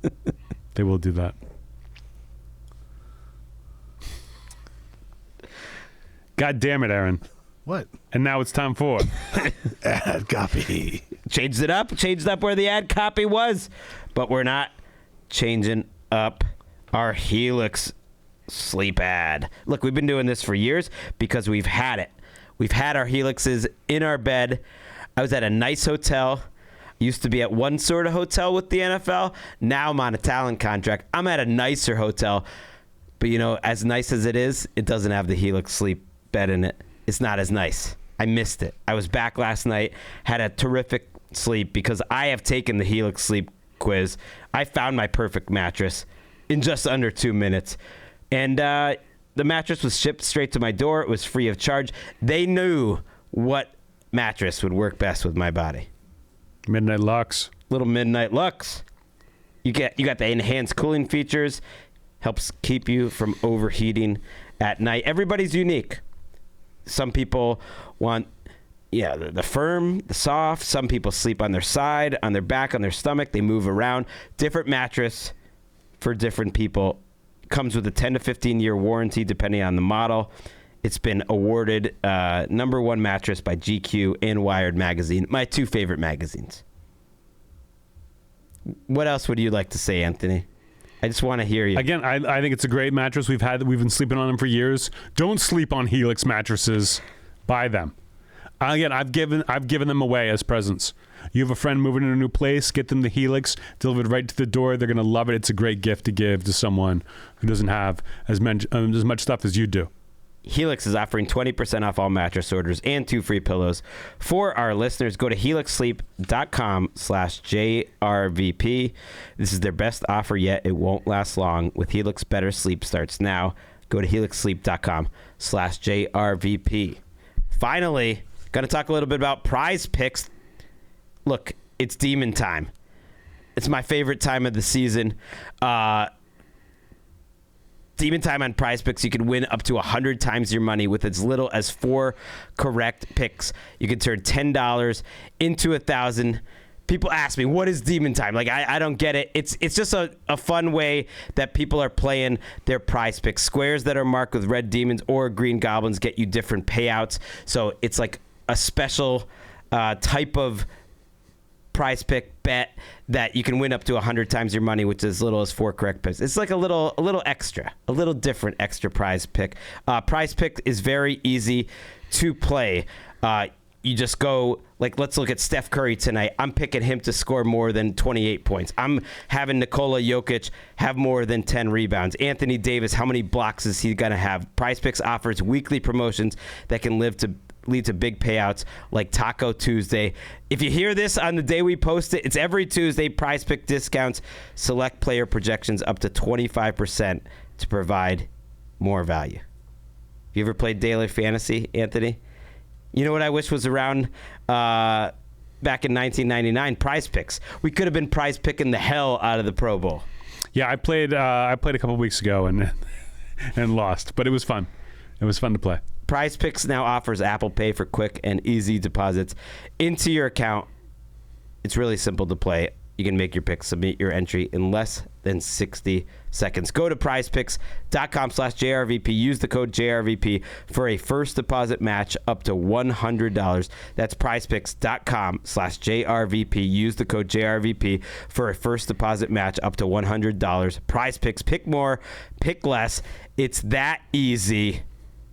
They will do that. God damn it, Aaron. What? And now it's time for Ad copy. Changed up where the ad copy was, but we're not changing up our Helix sleep ad. Look, we've been doing this for years because we've had it. We've had our Helixes in our bed. I was at a nice hotel. Used to be at one sort of hotel with the NFL. Now I'm on a talent contract. I'm at a nicer hotel. But, as nice as it is, it doesn't have the Helix sleep bed in it. It's not as nice. I missed it. I was back last night, had a terrific sleep because I have taken the Helix sleep quiz. I found my perfect mattress in just under 2 minutes. And the mattress was shipped straight to my door. It was free of charge. They knew what mattress would work best with my body. Midnight Lux. Little Midnight Lux. You got the enhanced cooling features. Helps keep you from overheating at night. Everybody's unique. Some people want the firm, the soft. Some people sleep on their side, on their back, on their stomach. They move around. Different mattress for different people. Comes with a 10 to 15-year warranty, depending on the model. It's been awarded #1 mattress by GQ and Wired magazine, my 2 favorite magazines. What else would you like to say, Anthony? I just want to hear you. Again, I think it's a great mattress. We've been sleeping on them for years. Don't sleep on Helix mattresses. Buy them. Again, I've given them away as presents. You have a friend moving in a new place, get them the Helix, delivered right to the door. They're going to love it. It's a great gift to give to someone who doesn't have as much stuff as you do. Helix is offering 20% off all mattress orders and 2 free pillows for our listeners. Go to helixsleep.com/JRVP. This is their best offer yet. It won't last long. With Helix, better sleep starts now. Go to helixsleep.com/JRVP. Finally, going to talk a little bit about Prize Picks. Look, it's demon time. It's my favorite time of the season. Demon time on Prize Picks. You can win up to 100 times your money with as little as 4 correct picks. You can turn $10 into 1,000. People ask me, what is demon time? Like, I don't get it. It's just a fun way that people are playing their Prize Picks. Squares that are marked with red demons or green goblins get you different payouts. So it's like a special type of Prize Pick bet that you can win up to 100 times your money with as little as 4 correct picks. It's like a little extra, a little different extra Prize Pick. Prize Pick is very easy to play. You just go, like, let's look at Steph Curry tonight. I'm picking him to score more than 28 points. I'm having Nikola Jokic have more than 10 rebounds. Anthony Davis, how many blocks is he going to have? Prize Picks offers weekly promotions that can lead to big payouts like Taco Tuesday. If you hear this on the day we post it, it's every Tuesday. Prize Pick discounts, select player projections up to 25% to provide more value. You ever played daily fantasy, Anthony? You know what I wish was around back in 1999? Prize Picks. We could have been prize picking the hell out of the Pro Bowl. Yeah, I played a couple weeks ago and lost, but it was fun. It was fun to play. Prize Picks now offers Apple Pay for quick and easy deposits into your account. It's really simple to play. You can make your picks, submit your entry in less than 60 seconds. Go to prizepicks.com/JRVP. Use the code JRVP for a first deposit match up to $100. That's prizepicks.com/JRVP. Use the code JRVP for a first deposit match up to $100. Prize Picks. Pick more, pick less. It's that easy.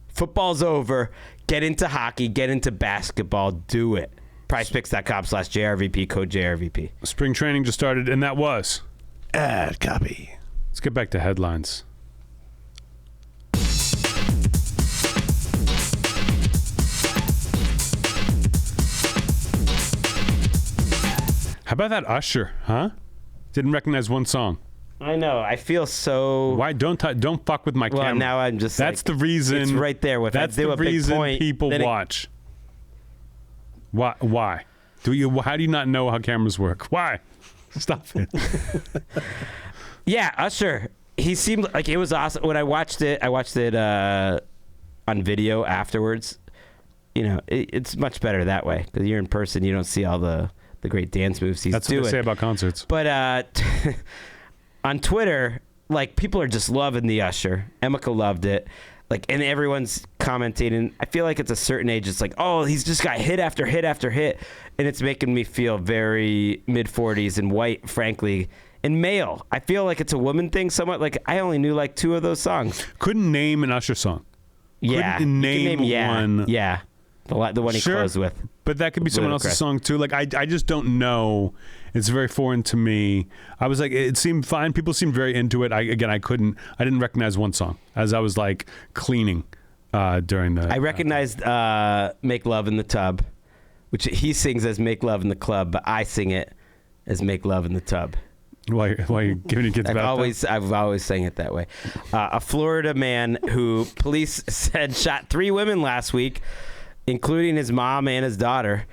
Football's over. Get into hockey. Get into basketball. Do it. PrizePicks.com/JRVP. Code JRVP. Spring training just started, and that was Ad copy. Let's get back to headlines. How about that Usher, huh? Didn't recognize one song. I know. I feel so. Why don't fuck with my camera? Well, now I'm just. That's like, the reason. It's right there. If that's I do the a big reason point, people watch. Why? Why? How do you not know how cameras work? Why? Stop it. Yeah, Usher. He seemed like it was awesome. When I watched it on video afterwards. You know, it's much better that way because you're in person. You don't see all the great dance moves he's doing. That's what they say about concerts. But on Twitter, like, people are just loving the Usher. Emeka loved it. Like, and everyone's commenting, and I feel like it's a certain age. It's like, oh, he's just got hit after hit after hit, and it's making me feel very mid-40s and white, frankly, and male. I feel like it's a woman thing somewhat. Like, I only knew like 2 of those songs. Couldn't name an Usher song. Yeah, Couldn't name one. Yeah, the one he closed with. But that could be someone else's song too. Like, I just don't know. It's very foreign to me. I was like, it seemed fine. People seemed very into it. I didn't recognize one song as I was like cleaning during the. I recognized "Make Love in the Tub," which he sings as "Make Love in the Club," but I sing it as "Make Love in the Tub." Why are you giving your kids about that? I've always sang it that way. A Florida man who police said shot 3 women last week, including his mom and his daughter,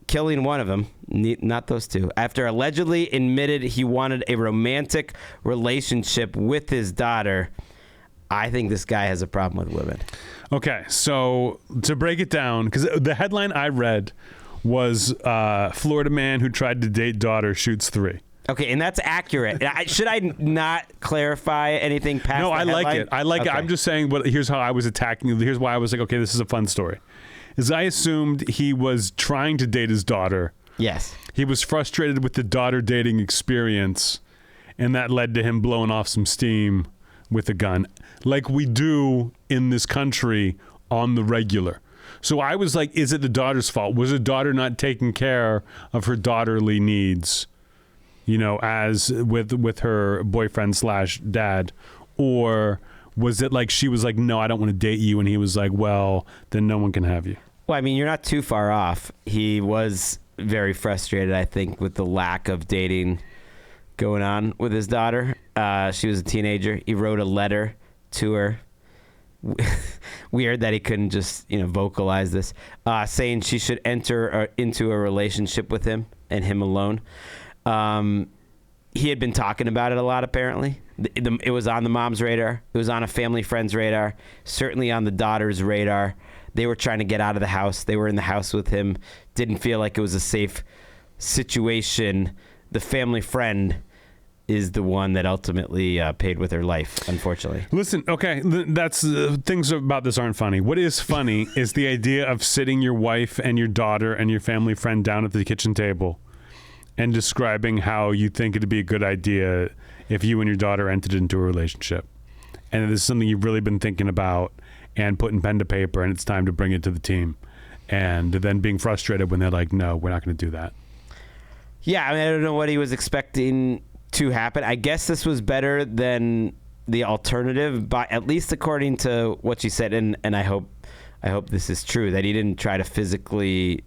killing one of them, not those 2, after allegedly admitted he wanted a romantic relationship with his daughter. I think this guy has a problem with women. Okay, so to break it down, because the headline I read was Florida man who tried to date daughter shoots 3. Okay, and that's accurate. Should I not clarify anything past No, the I like headline? it. I like it. I'm just saying. Here's how I was attacking. Here's why I was like, okay, this is a fun story. Is I assumed he was trying to date his daughter. Yes. He was frustrated with the daughter dating experience, and that led to him blowing off some steam with a gun, like we do in this country on the regular. So I was like, is it the daughter's fault? Was the daughter not taking care of her daughterly needs, as with her boyfriend / dad? Or was it like she was like, no, I don't want to date you, and he was like, well, then no one can have you? Well, I mean, you're not too far off. He was very frustrated, I think, with the lack of dating going on with his daughter. She was a teenager. He wrote a letter to her. Weird that he couldn't just, vocalize this, saying she should enter into a relationship with him and him alone. He had been talking about it a lot, apparently. It was on the mom's radar. It was on a family friend's radar. Certainly on the daughter's radar. They were trying to get out of the house. They were in the house with him. Didn't feel like it was a safe situation. The family friend is the one that ultimately paid with her life, unfortunately. Listen, okay, that's things about this aren't funny. What is funny is the idea of sitting your wife and your daughter and your family friend down at the kitchen table and describing how you think it'd be a good idea if you and your daughter entered into a relationship. And this is something you've really been thinking about and putting pen to paper, and it's time to bring it to the team. And then being frustrated when they're like, no, we're not going to do that. Yeah, I mean, I don't know what he was expecting to happen. I guess this was better than the alternative, but at least according to what she said, and I hope this is true, that he didn't try to physically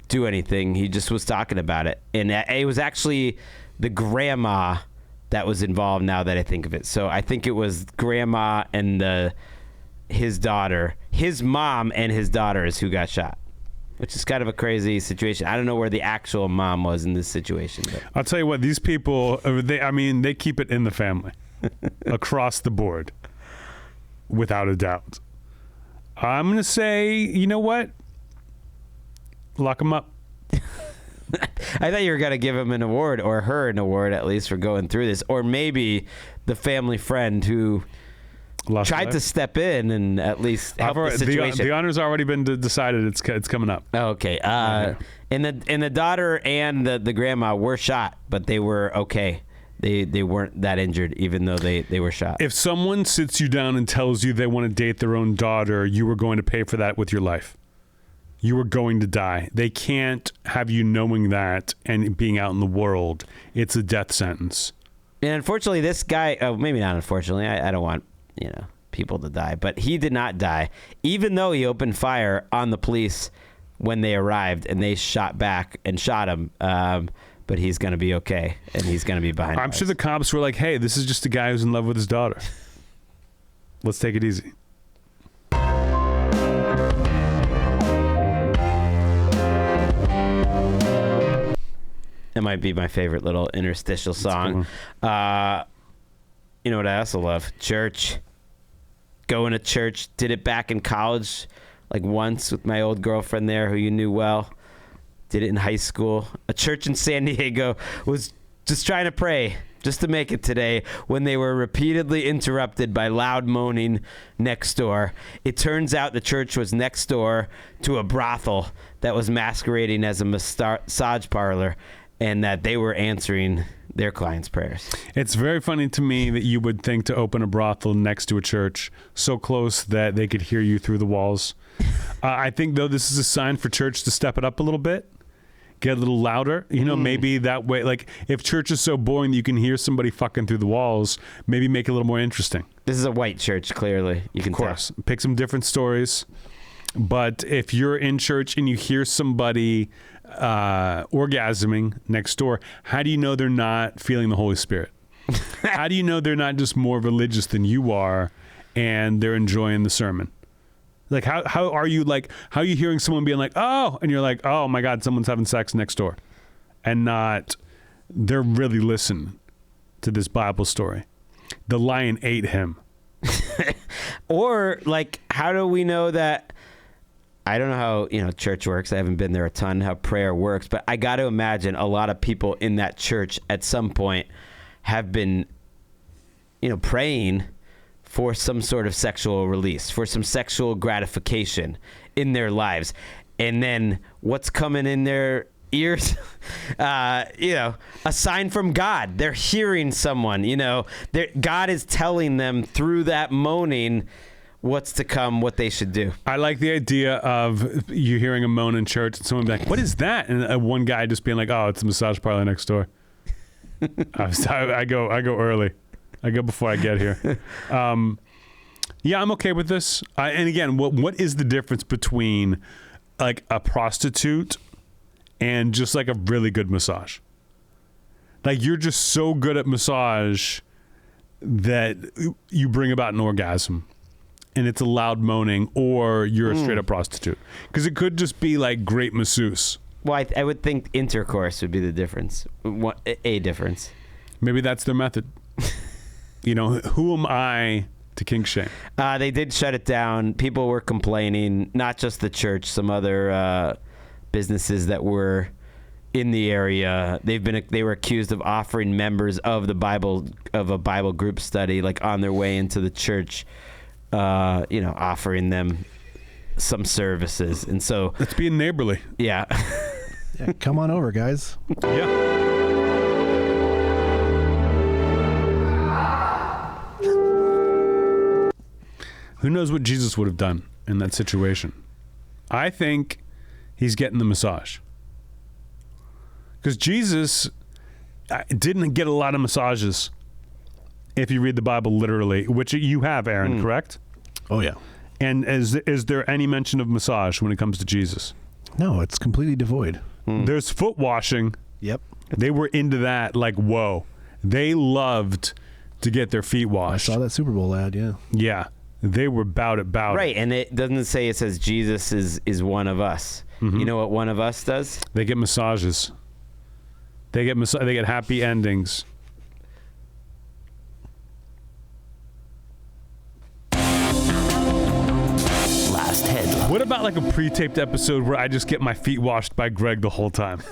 do anything. He just was talking about it. And it was actually the grandma that was involved, now that I think of it. So I think it was grandma and his daughter. His mom and his daughter is who got shot, which is kind of a crazy situation. I don't know where the actual mom was in this situation. But I'll tell you what, these people, they keep it in the family across the board, without a doubt. I'm going to say, you know what? Lock them up. I thought you were going to give him an award, or her an award at least, for going through this. Or maybe the family friend who tried to step in and at least help the situation. The honor's already been decided. It's coming up. Okay. And the daughter and the grandma were shot, but they were okay. They weren't that injured, even though they were shot. If someone sits you down and tells you they want to date their own daughter, you were going to pay for that with your life. You were going to die. They can't have you knowing that and being out in the world. It's a death sentence. And unfortunately, this guy, maybe not unfortunately, I don't want, people to die, but he did not die, even though he opened fire on the police when they arrived, and they shot back and shot him. But he's going to be okay, and he's going to be behind I'm bars. sure the cops were like, hey, this is just a guy who's in love with his daughter. Let's take it easy. That might be my favorite little interstitial song. You know what I also love? Church. Going to church. Did it back in college, like once with my old girlfriend there, who you knew well. Did it in high school. A church in San Diego was just trying to pray just to make it today when they were repeatedly interrupted by loud moaning next door. It turns out the church was next door to a brothel that was masquerading as a massage parlor, and that they were answering their clients' prayers. It's very funny to me that you would think to open a brothel next to a church so close that they could hear you through the walls. I think, though, this is a sign for church to step it up a little bit, get a little louder. Maybe that way, like if church is so boring that you can hear somebody fucking through the walls, maybe make it a little more interesting. This is a white church, clearly. You can Of course. Pick some different stories. But if you're in church and you hear somebody orgasming next door, how do you know they're not feeling the Holy Spirit? How do you know they're not just more religious than you are and they're enjoying the sermon? Like, how are you hearing someone being like, oh, and you're like, oh my God, someone's having sex next door, and not, they're really listening to this Bible story. The lion ate him. Or, like, how do we know that I don't know how, church works. I haven't been there a ton, how prayer works, but I got to imagine a lot of people in that church at some point have been, praying for some sort of sexual release, for some sexual gratification in their lives. And then what's coming in their ears? A sign from God. They're hearing someone, God is telling them through that moaning what's to come, what they should do. I like the idea of you hearing a moan in church and someone be like, "What is that?" And one guy just being like, "Oh, it's a massage parlor next door." I go early. I go before I get here. Yeah, I'm okay with this. And again, what is the difference between like a prostitute and just like a really good massage? Like you're just so good at massage that you bring about an orgasm. And it's a loud moaning, or you're a straight up prostitute. Because it could just be like great masseuse. Well, I would think intercourse would be the difference. A difference. Maybe that's their method. Who am I to kink shame? They did shut it down. People were complaining, not just the church, some other businesses that were in the area. They were accused of offering members of a Bible group study, like on their way into the church, offering them some services. And so That's being neighborly. Yeah. Yeah, come on over, guys. Yeah. Who knows what Jesus would have done in that situation? I think he's getting the massage. Because Jesus didn't get a lot of massages, if you read the Bible literally, which you have, Aaron, correct? Oh, yeah. And is there any mention of massage when it comes to Jesus? No, it's completely devoid. There's foot washing. Yep. They were into that, like, whoa. They loved to get their feet I washed. saw that Super Bowl ad, yeah. Yeah. They were about it. Right, and it doesn't say, it says Jesus is one of us. You know what one of us does? They get massages. They get happy endings. Last headline. What about like a pre-taped episode where I just get my feet washed by Greg the whole time?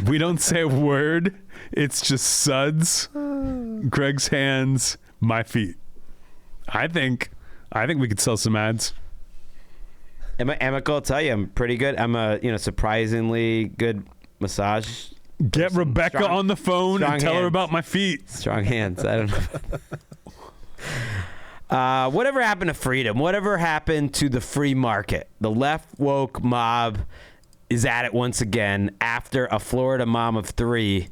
We don't say a word. It's just suds, Greg's hands, my feet. I think we could sell some ads. Emma will tell you I'm pretty good. I'm a surprisingly good massage. Get Rebecca on the phone and tell her about my feet. Strong hands. I don't know. Whatever happened to freedom? Whatever happened to the free market? The left woke mob is at it once again after a Florida mom of 3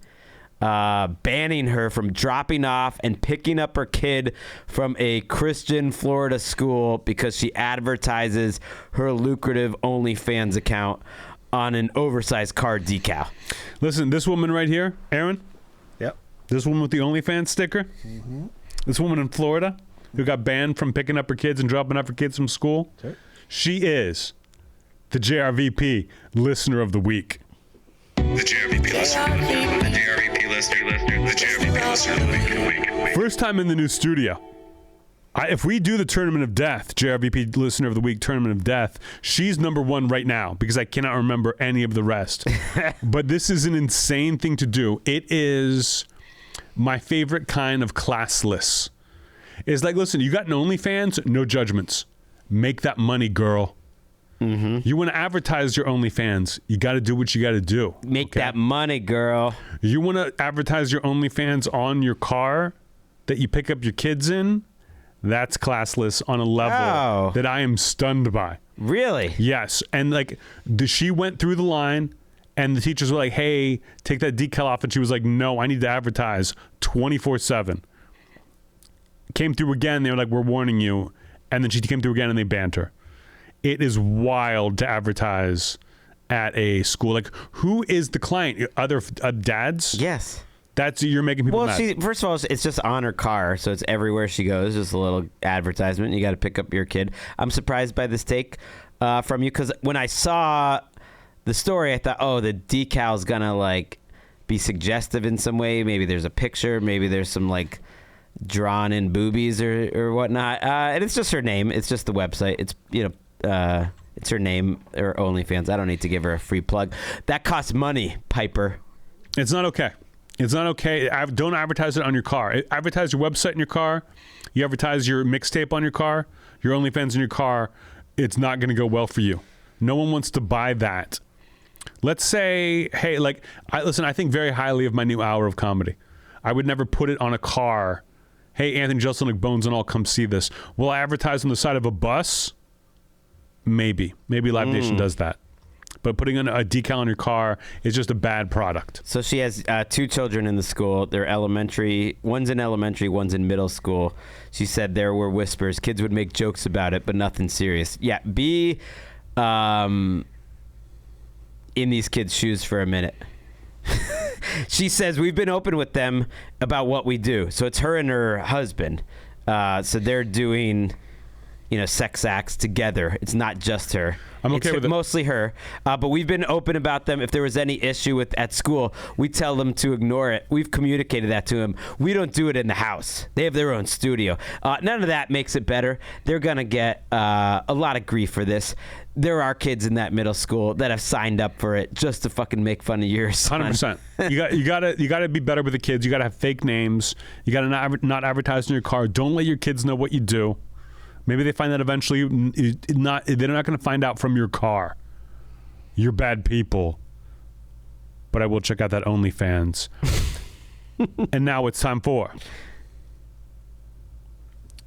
banning her from dropping off and picking up her kid from a Christian Florida school because she advertises her lucrative OnlyFans account on an oversized car decal. Listen, this woman right here, Aaron. Yep. This woman with the OnlyFans sticker. This woman in Florida who got banned from picking up her kids and dropping off her kids from school. Okay. She is the JRVP Listener of the Week. The JRVP listener. The JRVP listener. The JRVP listener of the week. First time in the new studio. If we do the Tournament of Death, JRVP Listener of the Week Tournament of Death, she's number 1 right now because I cannot remember any of the rest. But this is an insane thing to do. It is my favorite kind of classless. It's like, listen, you got an OnlyFans, no judgments. Make that money, girl. You want to advertise your OnlyFans, you got to do what you got to do. Make that money, girl. You want to advertise your OnlyFans on your car that you pick up your kids in? That's classless on a level that I am stunned by. Really? Yes. And like, she went through the line and the teachers were like, hey, take that decal off. And she was like, no, I need to advertise 24/7. Came through again. They were like, we're warning you. And then she came through again and they banned her. It is wild to advertise at a school. Like, who is the client? Other dads? Yes. You're making people Well, mad. first of all, it's just on her car, so it's everywhere she goes. Just a little advertisement. You got to pick up your kid. I'm surprised by this take from you because when I saw the story, I thought, oh, the decal's gonna like be suggestive in some way. Maybe there's a picture. Maybe there's some like drawn in boobies or whatnot. And it's just her name. It's just the website. It's It's her name, her OnlyFans. I don't need to give her a free plug. That costs money, Piper. It's not okay. It's not okay. Don't advertise it on your car. Advertise your website in your car. You advertise your mixtape on your car, your OnlyFans in your car. It's not going to go well for you. No one wants to buy that. Let's say, hey, like, I think very highly of my new hour of comedy. I would never put it on a car. Hey, Anthony Jeselnik, Bones and all, come see this. Will I advertise on the side of a bus? Maybe Live Nation does that. But putting on a decal on your car is just a bad product. So she has 2 children in the school. They're elementary. One's in elementary, one's in middle school. She said there were whispers. Kids would make jokes about it, but nothing serious. Yeah, be in these kids' shoes for a minute. She says, we've been open with them about what we do. So it's her and her husband. So they're doing, sex acts together. It's not just her. I'm okay with it. Mostly her. But we've been open about them. If there was any issue at school, we tell them to ignore it. We've communicated that to them. We don't do it in the house. They have their own studio. None of that makes it better. They're going to get a lot of grief for this. There are kids in that middle school that have signed up for it just to fucking make fun of your son. 100%. You gotta be better with the kids. You gotta have fake names. You gotta not advertise in your car. Don't let your kids know what you do. Maybe they find that eventually. They're not going to find out from your car. You're bad people. But I will check out that OnlyFans. And now it's time for...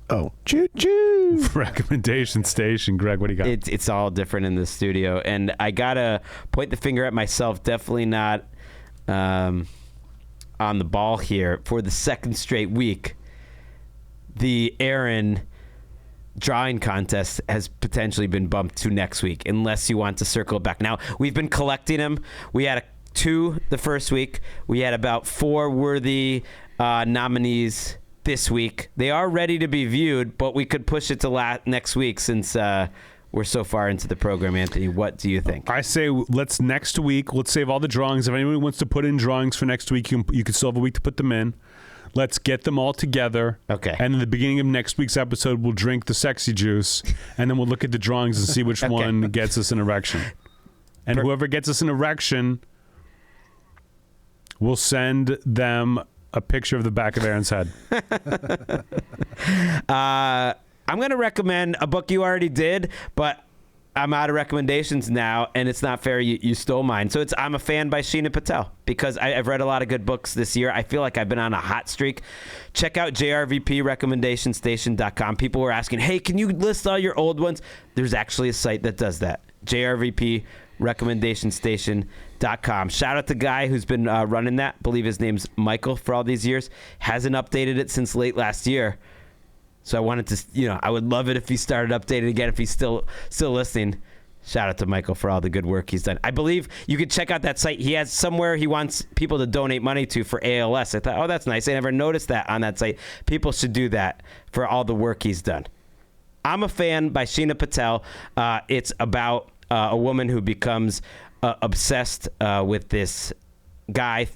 Oh, choo-choo. Recommendation station. Greg, what do you got? It's all different in the studio. And I got to point the finger at myself. Definitely not on the ball here. For the second straight week, the Aaron drawing contest has potentially been bumped to next week, unless you want to circle it back. Now, we've been collecting them. We had 2 the first week. We had about 4 worthy nominees this week. They are ready to be viewed, but we could push it to next week since we're so far into the program. Anthony, what do you think? I say let's save all the drawings. If anyone wants to put in drawings for next week, you can still have a week to put them in. Let's get them all together. Okay. And in the beginning of next week's episode, we'll drink the sexy juice, and then we'll look at the drawings and see which one gets us an erection. And whoever gets us an erection, we'll send them a picture of the back of Aaron's head. I'm going to recommend a book you already did, but I'm out of recommendations now, and it's not fair you stole mine. So I'm a fan by Sheena Patel, because I've read a lot of good books this year. I feel like I've been on a hot streak. Check out JRVP recommendationstation.com. People were asking, hey, can you list all your old ones? There's actually a site that does that. JRVP recommendationstation.com. Shout out to the guy who's been running that. I believe his name's Michael for all these years. Hasn't updated it since late last year. So I wanted to, I would love it if he started updating again, if he's still listening. Shout out to Michael for all the good work he's done. I believe you could check out that site. He has somewhere he wants people to donate money to for ALS. I thought, oh, that's nice. I never noticed that on that site. People should do that for all the work he's done. I'm a fan by Sheena Patel. It's about a woman who becomes obsessed with this guy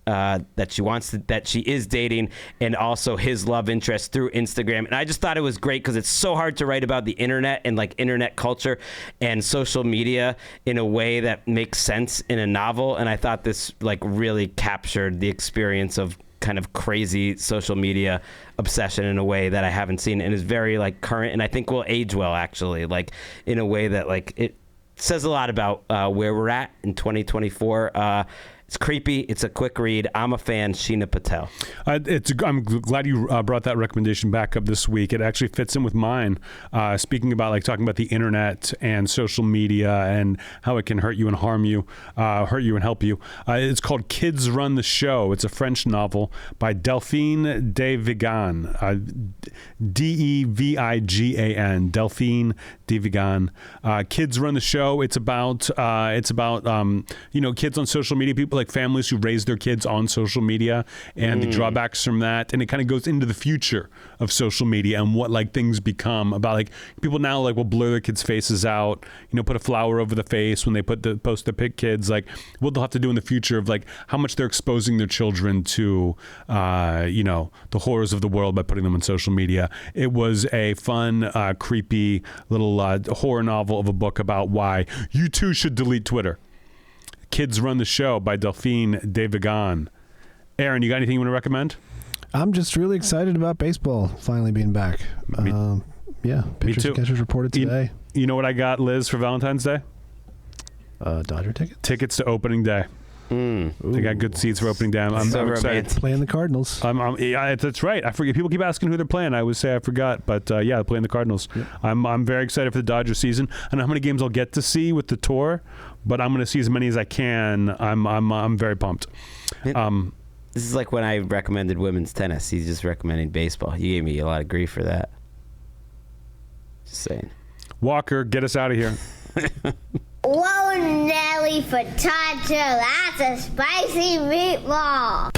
that she is dating, and also his love interest through Instagram. And I just thought it was great because it's so hard to write about the internet and like internet culture and social media in a way that makes sense in a novel. And I thought this like really captured the experience of kind of crazy social media obsession in a way that I haven't seen, and is very like current, and I think will age well actually, like in a way that like it says a lot about where we're at in 2024. It's creepy. It's a quick read. I'm a fan. Sheena Patel. I'm glad you brought that recommendation back up this week. It actually fits in with mine. Speaking about like talking about the internet and social media and how it can hurt you and harm you, hurt you and help you. It's called Kids Run the Show. It's a French novel by Delphine de Vigan. Devigan. Delphine de Vigan. Kids Run the Show. It's about kids on social media. People like families who raise their kids on social media and the drawbacks from that, and it kind of goes into the future of social media and what like things become about. Like people now like will blur their kids' faces out, put a flower over the face when they post their kids, like what they'll have to do in the future of like how much they're exposing their children to the horrors of the world by putting them on social media. It was a fun, creepy little horror novel of a book about why you too should delete Twitter. Kids Run the Show by Delphine de Vigan. Aaron, you got anything you want to recommend? I'm just really excited about baseball finally being back. Pitchers and catchers reported today. You know what I got, Liz, for Valentine's Day? Dodger tickets to opening day. They got good seats for opening day. I'm excited. Playing the Cardinals. That's right. I forget. People keep asking who they're playing. I always say I forgot, but they're playing the Cardinals. Yep. I'm very excited for the Dodger season. I don't know how many games I'll get to see with the tour, but I'm going to see as many as I can. I'm very pumped. This is like when I recommended women's tennis. He's just recommending baseball. You gave me a lot of grief for that. Just saying. Walker, get us out of here. Whoa, Nelly Furtado, that's a spicy meatball.